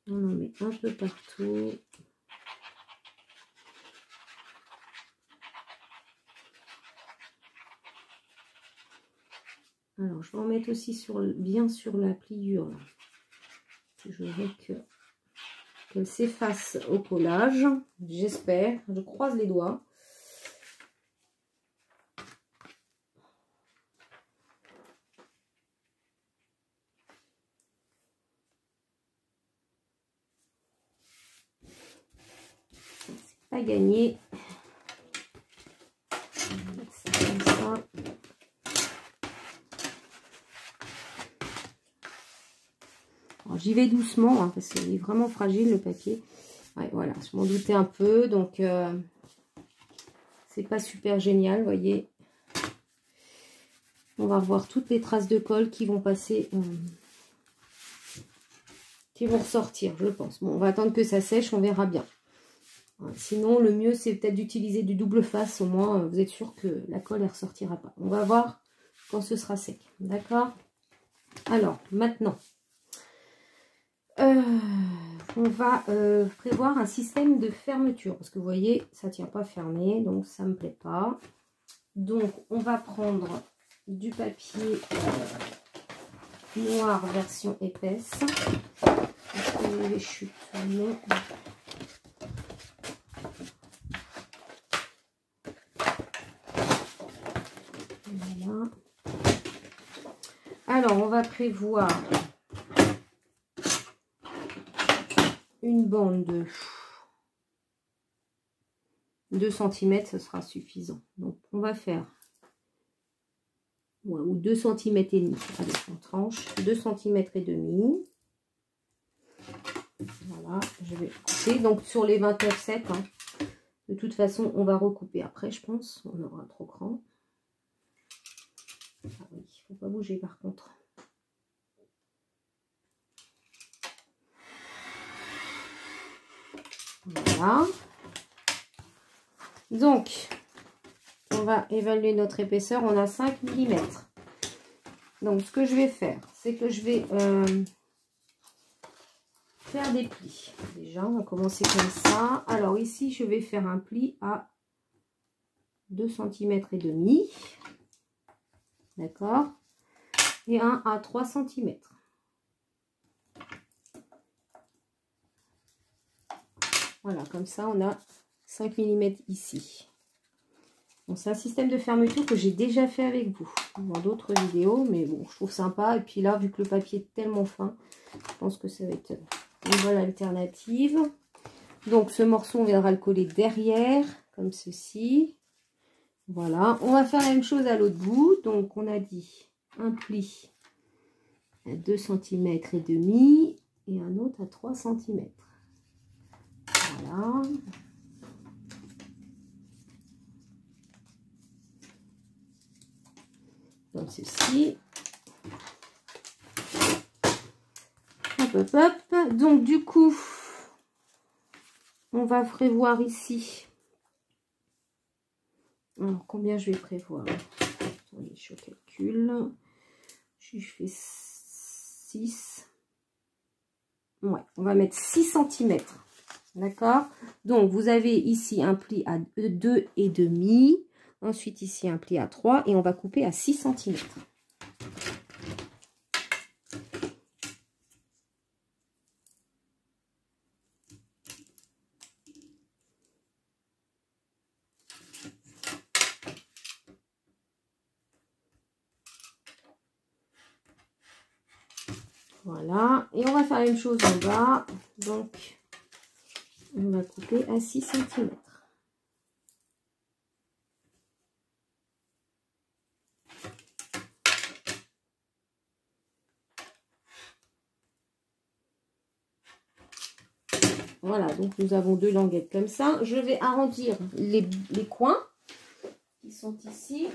On en met un peu partout. Alors, je vais en mettre aussi bien sur la pliure. Là. Je veux qu'elle s'efface au collage. J'espère. Je croise les doigts. C'est pas gagné. On va mettre ça comme ça. J'y vais doucement hein, parce qu'il est vraiment fragile le papier. Ouais, voilà, je m'en doutais un peu, donc c'est pas super génial, vous voyez. On va revoir toutes les traces de colle qui vont passer, qui vont ressortir, je pense. Bon, on va attendre que ça sèche, on verra bien. Sinon, le mieux, c'est peut-être d'utiliser du double face, au moins, vous êtes sûr que la colle ne ressortira pas. On va voir quand ce sera sec, d'accord? Alors, maintenant... on va prévoir un système de fermeture parce que vous voyez ça tient pas fermé, donc ça me plaît pas. Donc on va prendre du papier noir version épaisse. Est-ce que les chutes? Non. Voilà. Alors on va prévoir une bande de 2 cm, ce sera suffisant. Donc on va faire ou 2 cm et demi. Allez, on tranche 2 cm et demi. Voilà, je vais couper. Donc sur les 29,7, hein, de toute façon, on va recouper après, je pense. On aura trop grand. Ah oui, il ne faut pas bouger par contre. Voilà. Donc, on va évaluer notre épaisseur. On a 5 mm. Donc, ce que je vais faire, c'est que je vais faire des plis. Déjà, on va commencer comme ça. Alors, ici, je vais faire un pli à 2 cm et demi. D'accord? Et un à 3 cm. Voilà, comme ça, on a 5 mm ici. Bon, c'est un système de fermeture que j'ai déjà fait avec vous dans d'autres vidéos, mais bon, je trouve sympa. Et puis là, vu que le papier est tellement fin, je pense que ça va être une bonne alternative. Donc, ce morceau, on viendra le coller derrière, comme ceci. Voilà, on va faire la même chose à l'autre bout. Donc, on a dit un pli à 2 cm et demi et un autre à 3 cm. Voilà. Comme ceci. Hop, hop, hop. Donc, du coup, on va prévoir ici. Alors, combien je vais prévoir? Attendez, je calcule. Je fais 6. Ouais, on va mettre 6 cm. D'accord? Donc, vous avez ici un pli à 2,5. Ensuite, ici, un pli à 3. Et on va couper à 6 cm. Voilà. Et on va faire la même chose en bas. Donc, on va couper à 6 cm. Voilà, donc nous avons 2 languettes comme ça. Je vais arrondir les coins qui sont ici.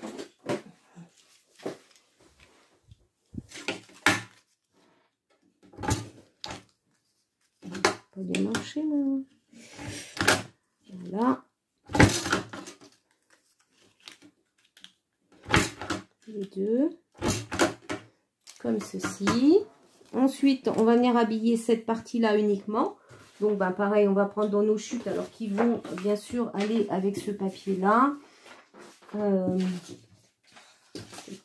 pas bien marché, moi. Voilà. Les deux. Comme ceci. Ensuite, on va venir habiller cette partie-là uniquement. Donc, bah, pareil, on va prendre dans nos chutes, alors qui vont bien sûr aller avec ce papier-là.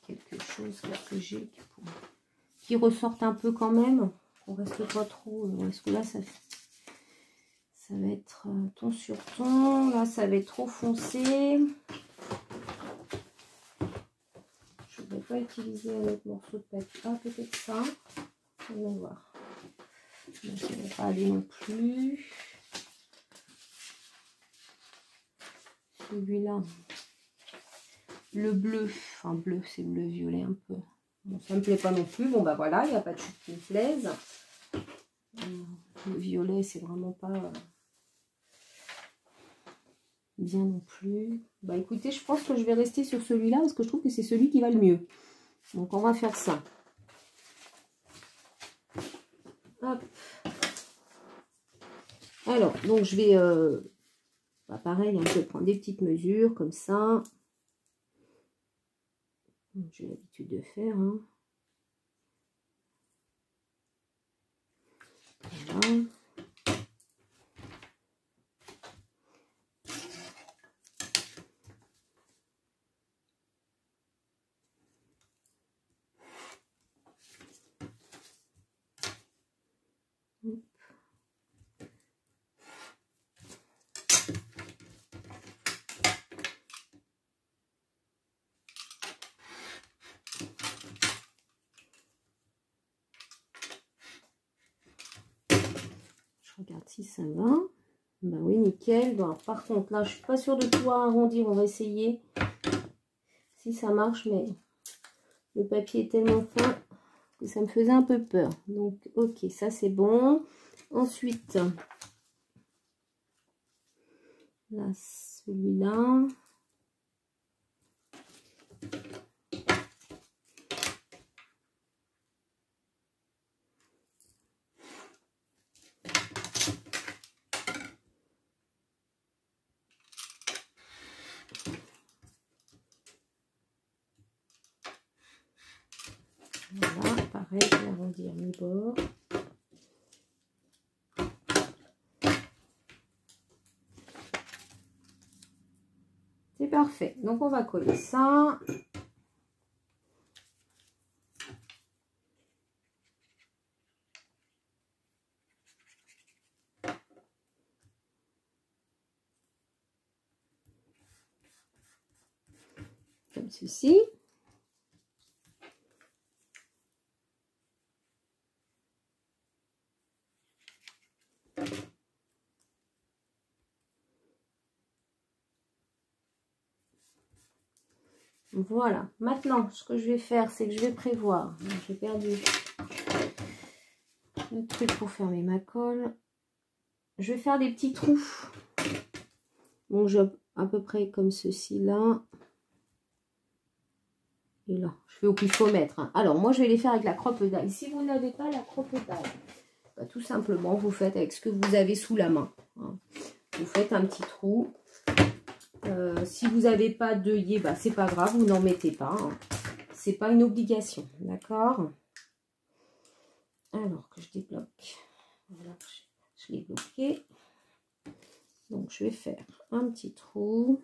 Quelque chose que j'ai qui ressorte un peu quand même. On reste pas trop. Parce que là, ça va être ton sur ton. Là, ça va être trop foncé. Je ne vais pas utiliser un autre morceau de papier. Ah, peut-être ça. On va voir. Donc, ça ne va pas aller non plus. Celui-là. Le bleu. Enfin, bleu, c'est bleu-violet un peu. Bon, ça ne me plaît pas non plus. Bon, bah voilà, il n'y a pas de chute qui me plaise. Le violet, c'est vraiment pas bien non plus. Bah écoutez, je pense que je vais rester sur celui-là parce que je trouve que c'est celui qui va le mieux. Donc, on va faire ça. Hop. Alors, donc je vais, bah pareil, je vais prendre des petites mesures comme ça. J'ai l'habitude de faire. Hein. Voilà. Je regarde si ça va. Bah oui, nickel. Bon, par contre, là, je suis pas sûre de pouvoir arrondir. On va essayer si ça marche, mais le papier est tellement fin que ça me faisait un peu peur. Donc, ok, ça c'est bon. Ensuite, là, celui-là. Voilà, pareil, je vais arrondir mes bords. C'est parfait. Donc, on va coller ça. Comme ceci. Voilà. Maintenant, ce que je vais faire, c'est que je vais prévoir. J'ai perdu le truc pour fermer ma colle. Je vais faire des petits trous. Donc, à peu près comme ceci là. Et là, je fais au pifomètre. Hein. Alors, moi, je vais les faire avec la crope-daille. Si vous n'avez pas la crope-daille, bah, tout simplement, vous faites avec ce que vous avez sous la main. Hein. Vous faites un petit trou. Si vous n'avez pas d'œillet, bah, c'est pas grave, vous n'en mettez pas. Hein. C'est pas une obligation, d'accord? Alors que je débloque. Voilà, je l'ai bloqué. Donc, je vais faire un petit trou.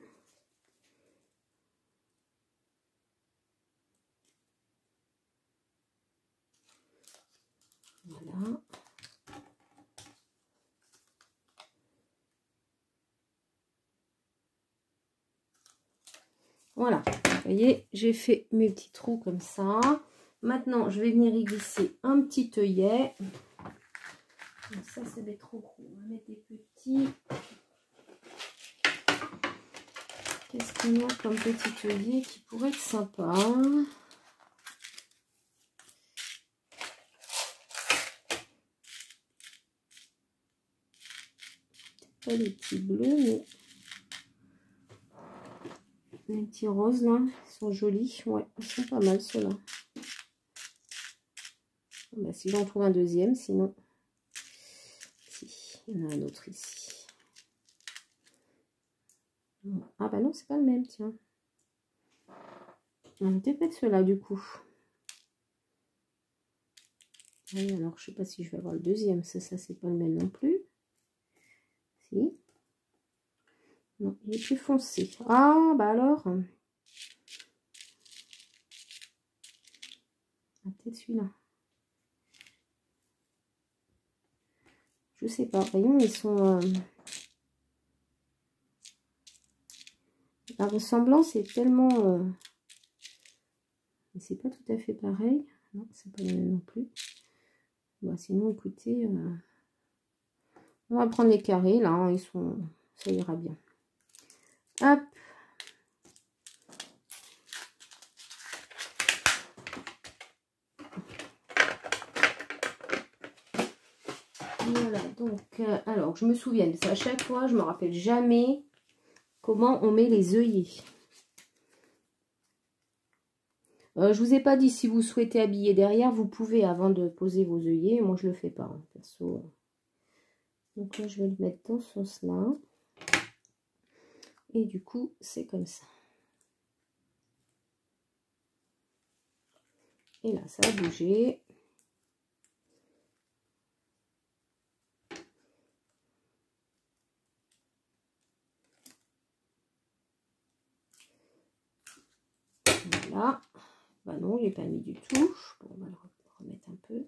Voilà. Voilà, vous voyez, j'ai fait mes petits trous comme ça. Maintenant, je vais venir y glisser un petit œillet. Ça, ça va être trop gros. On va mettre des petits. Qu'est-ce qu'on a comme petit œillet qui pourrait être sympa? Pas les petits bleus, mais les petits roses là, ils sont jolis. Ouais, ils sont pas mal ceux-là. Bah, si j'en trouve un deuxième, sinon. Si. Il y en a un autre ici. Ah bah non, c'est pas le même, tiens. On va peut-être ceux-là du coup. Allez, alors je sais pas si je vais avoir le deuxième. Ça c'est pas le même non plus. Si. Non, il est plus foncé. Ah bah alors. Ah, peut-être celui-là. Je sais pas. Voyons, ils sont. La ressemblance est tellement. Mais c'est pas tout à fait pareil. Non, c'est pas le même non plus. Bon, sinon, écoutez, on va prendre les carrés là. Hein, ils sont. Ça ira bien. Hop. Voilà, donc, alors, je me souviens, parce qu'à chaque fois, je me rappelle jamais comment on met les œillets. Je vous ai pas dit, si vous souhaitez habiller derrière, vous pouvez avant de poser vos œillets. Moi, je le fais pas, hein, perso. Donc là, je vais le mettre dans ce sens-là. Et du coup, c'est comme ça. Et là, ça a bougé. Voilà. Bah non, il n'est pas mis du tout. Bon, on va le remettre un peu.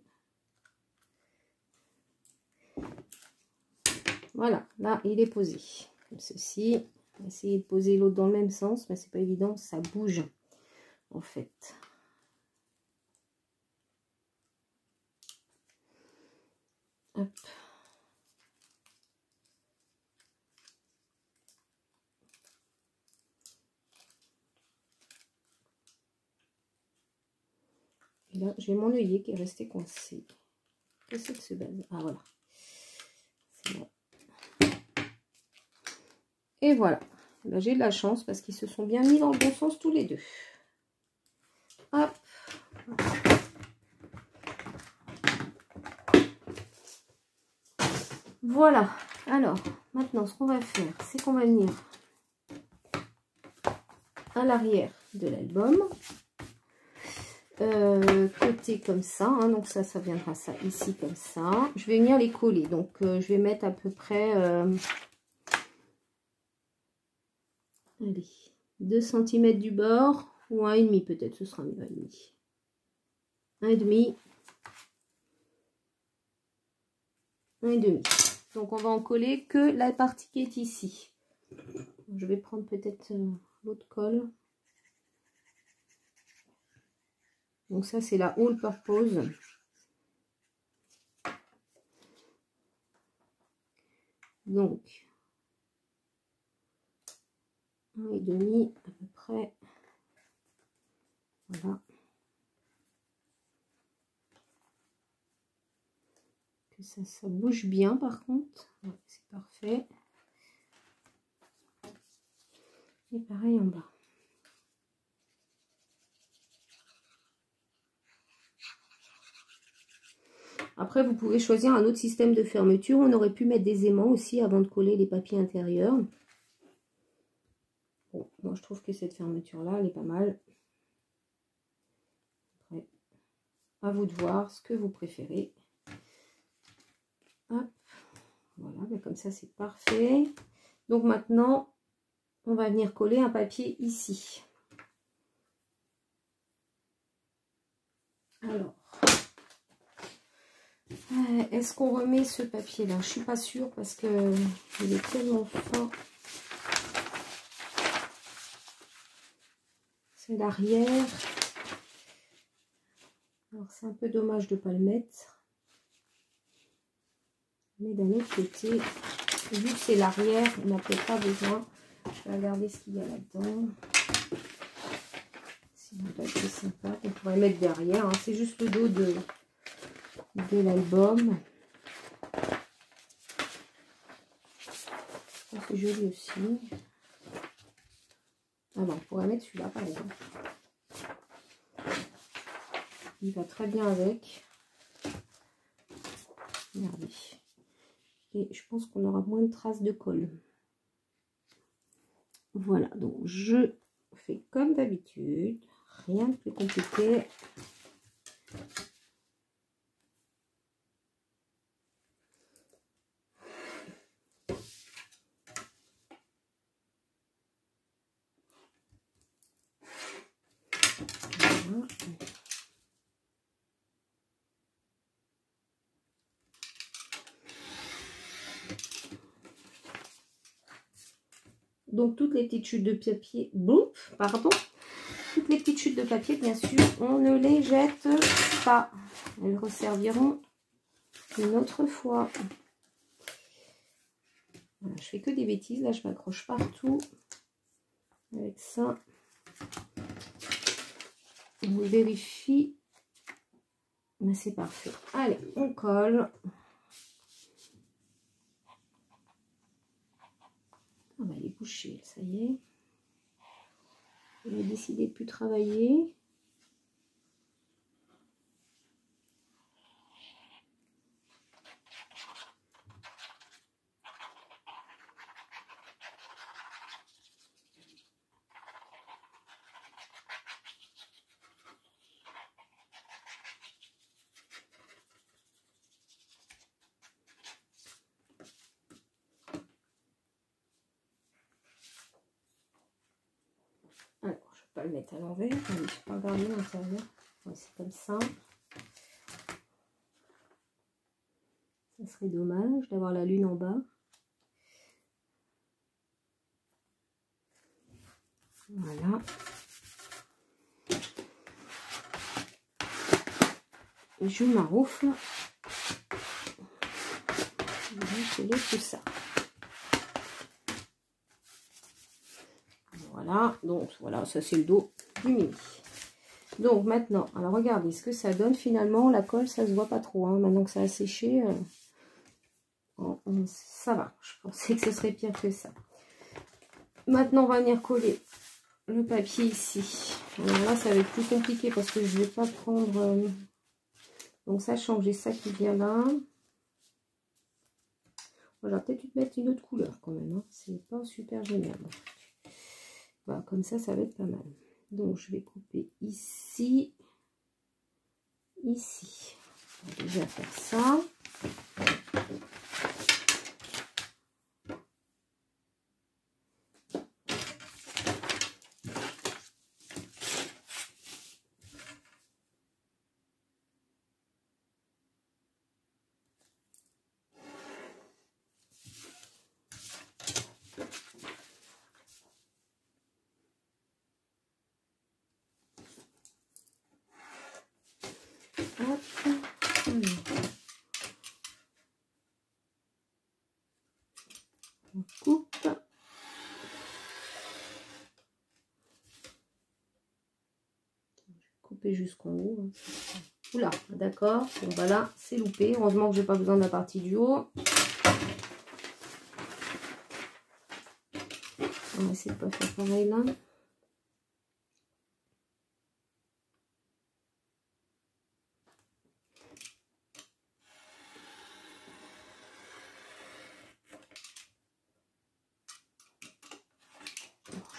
Voilà, là, il est posé. Comme ceci. On va essayer de poser l'autre dans le même sens, mais c'est pas évident, ça bouge, en fait. Hop. Et là, j'ai mon œillet qui est resté coincé. Qu'est-ce que c'est base? Ah, voilà. C'est bon. Et voilà. Là, j'ai de la chance parce qu'ils se sont bien mis dans le bon sens tous les deux. Hop. Voilà. Alors, maintenant, ce qu'on va faire, c'est qu'on va venir à l'arrière de l'album. Côté comme ça, hein, donc ça viendra ça ici comme ça. Je vais venir les coller, donc je vais mettre à peu près allez, 2 cm du bord ou 1,5 peut-être, ce sera mieux 1,5. 1,5. 1,5. Donc on va en coller que la partie qui est ici. Je vais prendre peut-être l'autre colle. Donc ça c'est la all purpose. Donc 1,5 à peu près. Voilà. Que ça bouge bien par contre. Ouais, c'est parfait. Et pareil en bas. Après, vous pouvez choisir un autre système de fermeture. On aurait pu mettre des aimants aussi avant de coller les papiers intérieurs. Bon, moi, je trouve que cette fermeture-là, elle est pas mal. Après, à vous de voir ce que vous préférez. Hop. Voilà, mais comme ça, c'est parfait. Donc maintenant, on va venir coller un papier ici. Alors, est-ce qu'on remet ce papier-là? Je suis pas sûre parce que il est tellement fin. C'est l'arrière. Alors, c'est un peu dommage de ne pas le mettre. Mais d'un autre côté, vu que c'est l'arrière, on n'a peut-être pas besoin. Je vais regarder ce qu'il y a là-dedans. Sinon, c'est sympa. On pourrait mettre derrière. Hein. C'est juste le dos de l'album. C'est joli aussi. Ah bon, on pourrait mettre celui-là par exemple. Il va très bien avec. Regardez. et je pense qu'on aura moins de traces de colle. Voilà, donc je fais comme d'habitude, rien de plus compliqué. Voilà. Donc toutes les petites chutes de papier, pardon, toutes les petites chutes de papier, bien sûr, on ne les jette pas. Elles resserviront une autre fois. Voilà, je fais que des bêtises, là je m'accroche partout avec ça. On vérifie. Mais c'est parfait. Allez, on colle. Ah bah, elle est bouchée, ça y est. On a décidé de plus travailler. Alors, je ne vais pas le mettre à l'envers. Je ne vais pas regarder l'intérieur. Ouais, c'est comme ça. Ça serait dommage d'avoir la lune en bas. Voilà. Je m'arroufle. Je vais tout ça. Voilà, donc voilà, ça c'est le dos du mini. Donc maintenant, alors regardez ce que ça donne finalement. La colle, ça se voit pas trop. Hein. Maintenant que ça a séché, ça va. Je pensais que ce serait pire que ça. Maintenant, on va venir coller le papier ici. Alors là, ça va être plus compliqué parce que je vais pas prendre... Donc ça, changer ça qui vient là. J'aurais peut-être dû mettre une autre couleur quand même. Hein. C'est pas super génial. Voilà, comme ça va être pas mal. Donc je vais couper ici, ici. On va déjà faire ça. Hop. On coupe. Couper jusqu'en haut. Hein. Oula, d'accord. Bon, bah là, c'est loupé. Heureusement que j'ai pas besoin de la partie du haut. On va essayer de pas faire pareil là.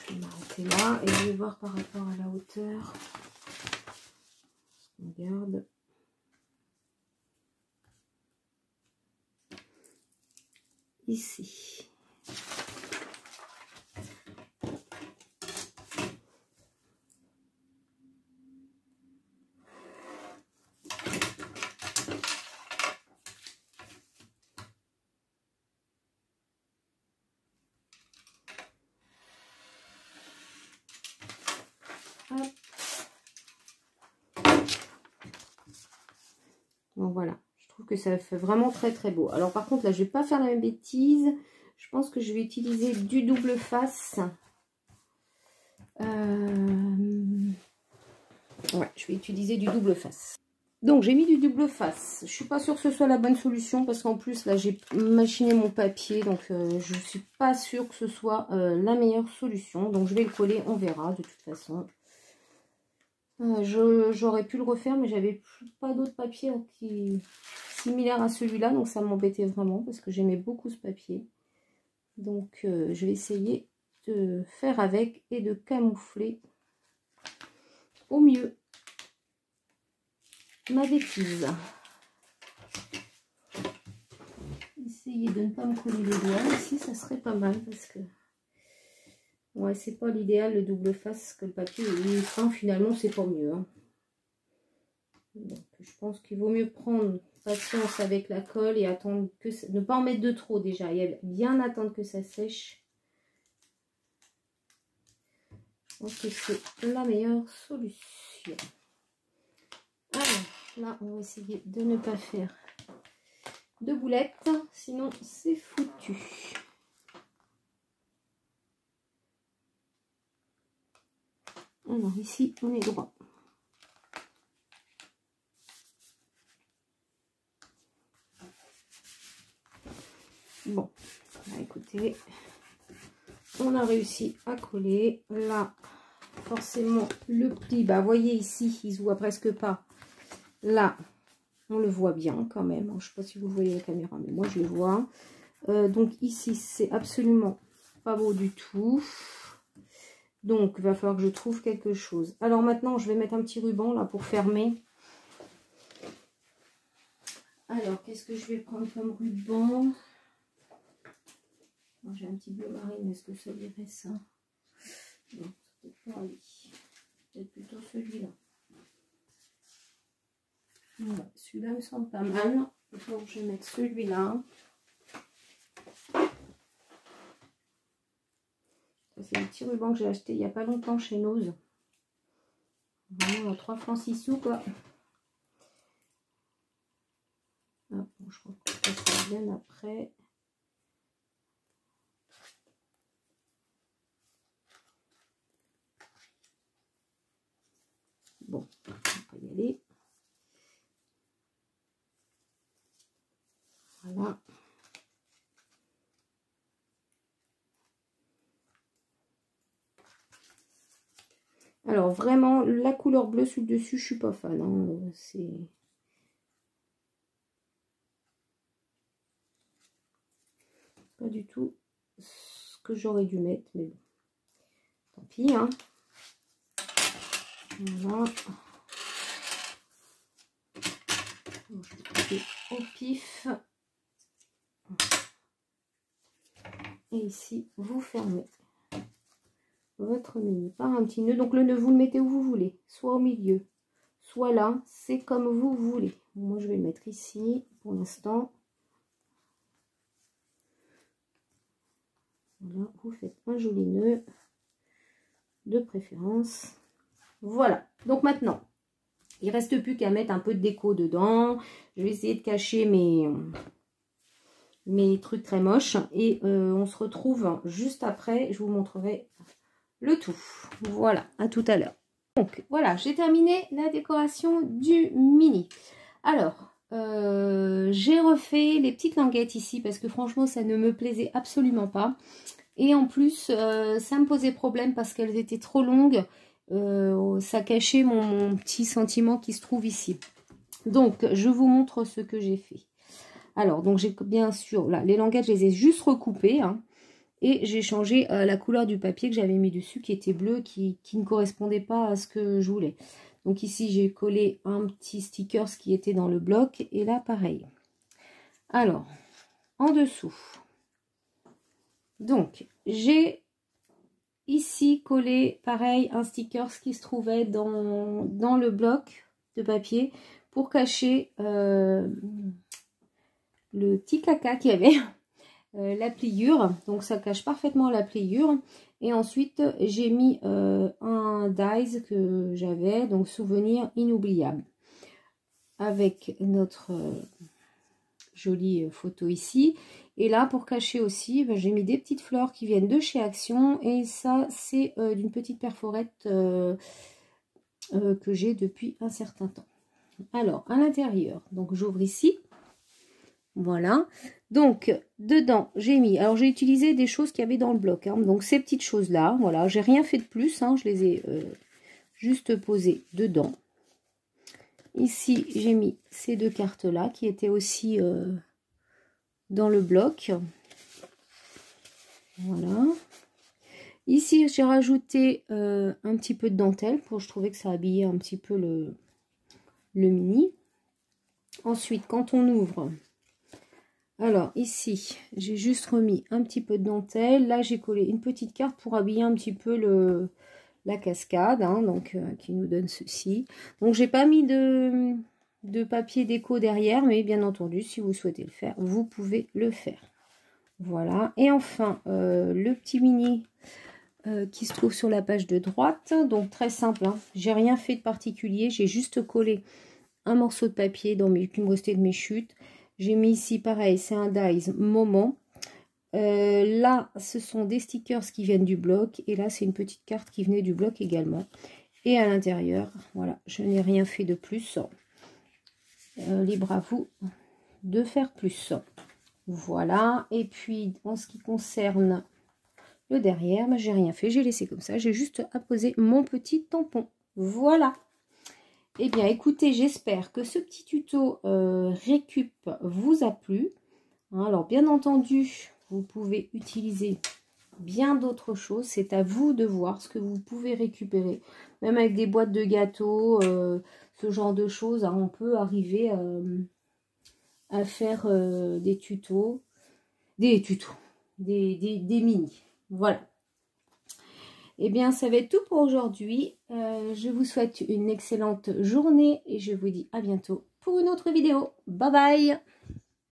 Je vais m'arrêter là et je vais voir par rapport à la hauteur. On garde. Ici. Hop. Bon voilà, je trouve que ça fait vraiment très très beau. Alors par contre là je vais pas faire la même bêtise. Je pense que je vais utiliser du double face. Ouais, je vais utiliser du double face. Donc j'ai mis du double face. Je suis pas sûre que ce soit la bonne solution parce qu'en plus là j'ai machiné mon papier, donc je suis pas sûre que ce soit la meilleure solution. Donc je vais le coller, on verra de toute façon. J'aurais pu le refaire mais j'avais pas d'autre papier qui similaire à celui-là, donc ça m'embêtait vraiment parce que j'aimais beaucoup ce papier. Donc je vais essayer de faire avec et de camoufler au mieux ma bêtise. Essayer de ne pas me coller les doigts ici, ça serait pas mal parce que ouais, c'est pas l'idéal le double face que le papier est fin, finalement c'est pas mieux, hein. Donc je pense qu'il vaut mieux prendre patience avec la colle et attendre que ça, ne pas en mettre de trop déjà et bien attendre que ça sèche. Je pense que c'est la meilleure solution. Alors là on va essayer de ne pas faire de boulettes, sinon c'est foutu. Alors ici on est droit. Bon, bah écoutez, on a réussi à coller. Là, forcément, le pli, bah voyez ici, il se voit presque pas. Là, on le voit bien quand même. Je ne sais pas si vous voyez la caméra, mais moi je le vois. Donc ici, c'est absolument pas beau du tout. Donc, il va falloir que je trouve quelque chose. Alors maintenant, je vais mettre un petit ruban là pour fermer. Alors, qu'est-ce que je vais prendre comme ruban? J'ai un petit bleu marine, est-ce que ça dirait ça? Non, c'est peut-être pas lui. Peut-être plutôt celui-là. Voilà, celui-là me semble pas mal. Donc je vais mettre celui-là. C'est le petit ruban que j'ai acheté il n'y a pas longtemps chez Nose. Vraiment 3 francs 6 sous quoi. Ah, bon, je crois que ça vient après. Bon, on va y aller. Voilà. Alors vraiment, la couleur bleue sur le dessus, je suis pas fan. Hein. C'est pas du tout ce que j'aurais dû mettre, mais bon. Tant pis, hein. Voilà. Donc, je vais couper au pif. Et ici, vous fermez votre mini par un petit nœud. Donc le nœud, vous le mettez où vous voulez, soit au milieu, soit là, c'est comme vous voulez. Moi, je vais le mettre ici pour l'instant. Voilà, vous faites un joli nœud de préférence. Voilà, donc maintenant, il ne reste plus qu'à mettre un peu de déco dedans. Je vais essayer de cacher mes trucs très moches. Et on se retrouve juste après. Je vous montrerai le tout. Voilà, à tout à l'heure. Donc, voilà, j'ai terminé la décoration du mini. Alors, j'ai refait les petites languettes ici parce que franchement, ça ne me plaisait absolument pas. Et en plus, ça me posait problème parce qu'elles étaient trop longues. Ça cachait mon petit sentiment qui se trouve ici. Donc, je vous montre ce que j'ai fait. Alors, donc j'ai bien sûr, là, les languettes, je les ai juste recoupées. Hein, et j'ai changé la couleur du papier que j'avais mis dessus, qui était bleu, qui ne correspondait pas à ce que je voulais. Donc ici, j'ai collé un petit sticker qui était dans le bloc. Et là, pareil. Alors, en dessous. Donc, j'ai ici collé, pareil, un sticker qui se trouvait dans le bloc de papier pour cacher le petit caca qu'il y avait, la pliure. Donc, ça cache parfaitement la pliure. Et ensuite, j'ai mis un dies que j'avais, donc souvenir inoubliable. Avec notre jolie photo ici. Et là, pour cacher aussi, ben, j'ai mis des petites fleurs qui viennent de chez Action. Et ça, c'est d'une petite perforette que j'ai depuis un certain temps. Alors, à l'intérieur, donc j'ouvre ici. Voilà. Donc, dedans, j'ai mis... Alors, j'ai utilisé des choses qu'il y avait dans le bloc. Hein, donc, ces petites choses-là, voilà. J'ai rien fait de plus. Hein, je les ai juste posées dedans. Ici, j'ai mis ces deux cartes-là qui étaient aussi dans le bloc. Voilà. Ici, j'ai rajouté un petit peu de dentelle pour je trouvais que ça habillait un petit peu le mini. Ensuite, quand on ouvre, alors ici, j'ai juste remis un petit peu de dentelle. Là, j'ai collé une petite carte pour habiller un petit peu la cascade, hein, donc qui nous donne ceci. Donc, j'ai pas mis de papier déco derrière, mais bien entendu, si vous souhaitez le faire, vous pouvez le faire. Voilà. Et enfin, le petit mini qui se trouve sur la page de droite. Donc, très simple, hein. J'ai rien fait de particulier. J'ai juste collé un morceau de papier qui me restait de mes chutes. J'ai mis ici, pareil, c'est un dies Moment. Là, ce sont des stickers qui viennent du bloc. Et là, c'est une petite carte qui venait du bloc également. Et à l'intérieur, voilà, je n'ai rien fait de plus. Libre à vous de faire plus. Voilà. Et puis, en ce qui concerne le derrière, j'ai rien fait. J'ai laissé comme ça. J'ai juste apposé mon petit tampon. Voilà. Eh bien, écoutez, j'espère que ce petit tuto récup vous a plu. Alors, bien entendu, vous pouvez utiliser bien d'autres choses. C'est à vous de voir ce que vous pouvez récupérer. Même avec des boîtes de gâteaux, ce genre de choses, hein, on peut arriver à faire des tutos. Des mini. Voilà. Eh bien, ça va être tout pour aujourd'hui. Je vous souhaite une excellente journée et je vous dis à bientôt pour une autre vidéo. Bye bye!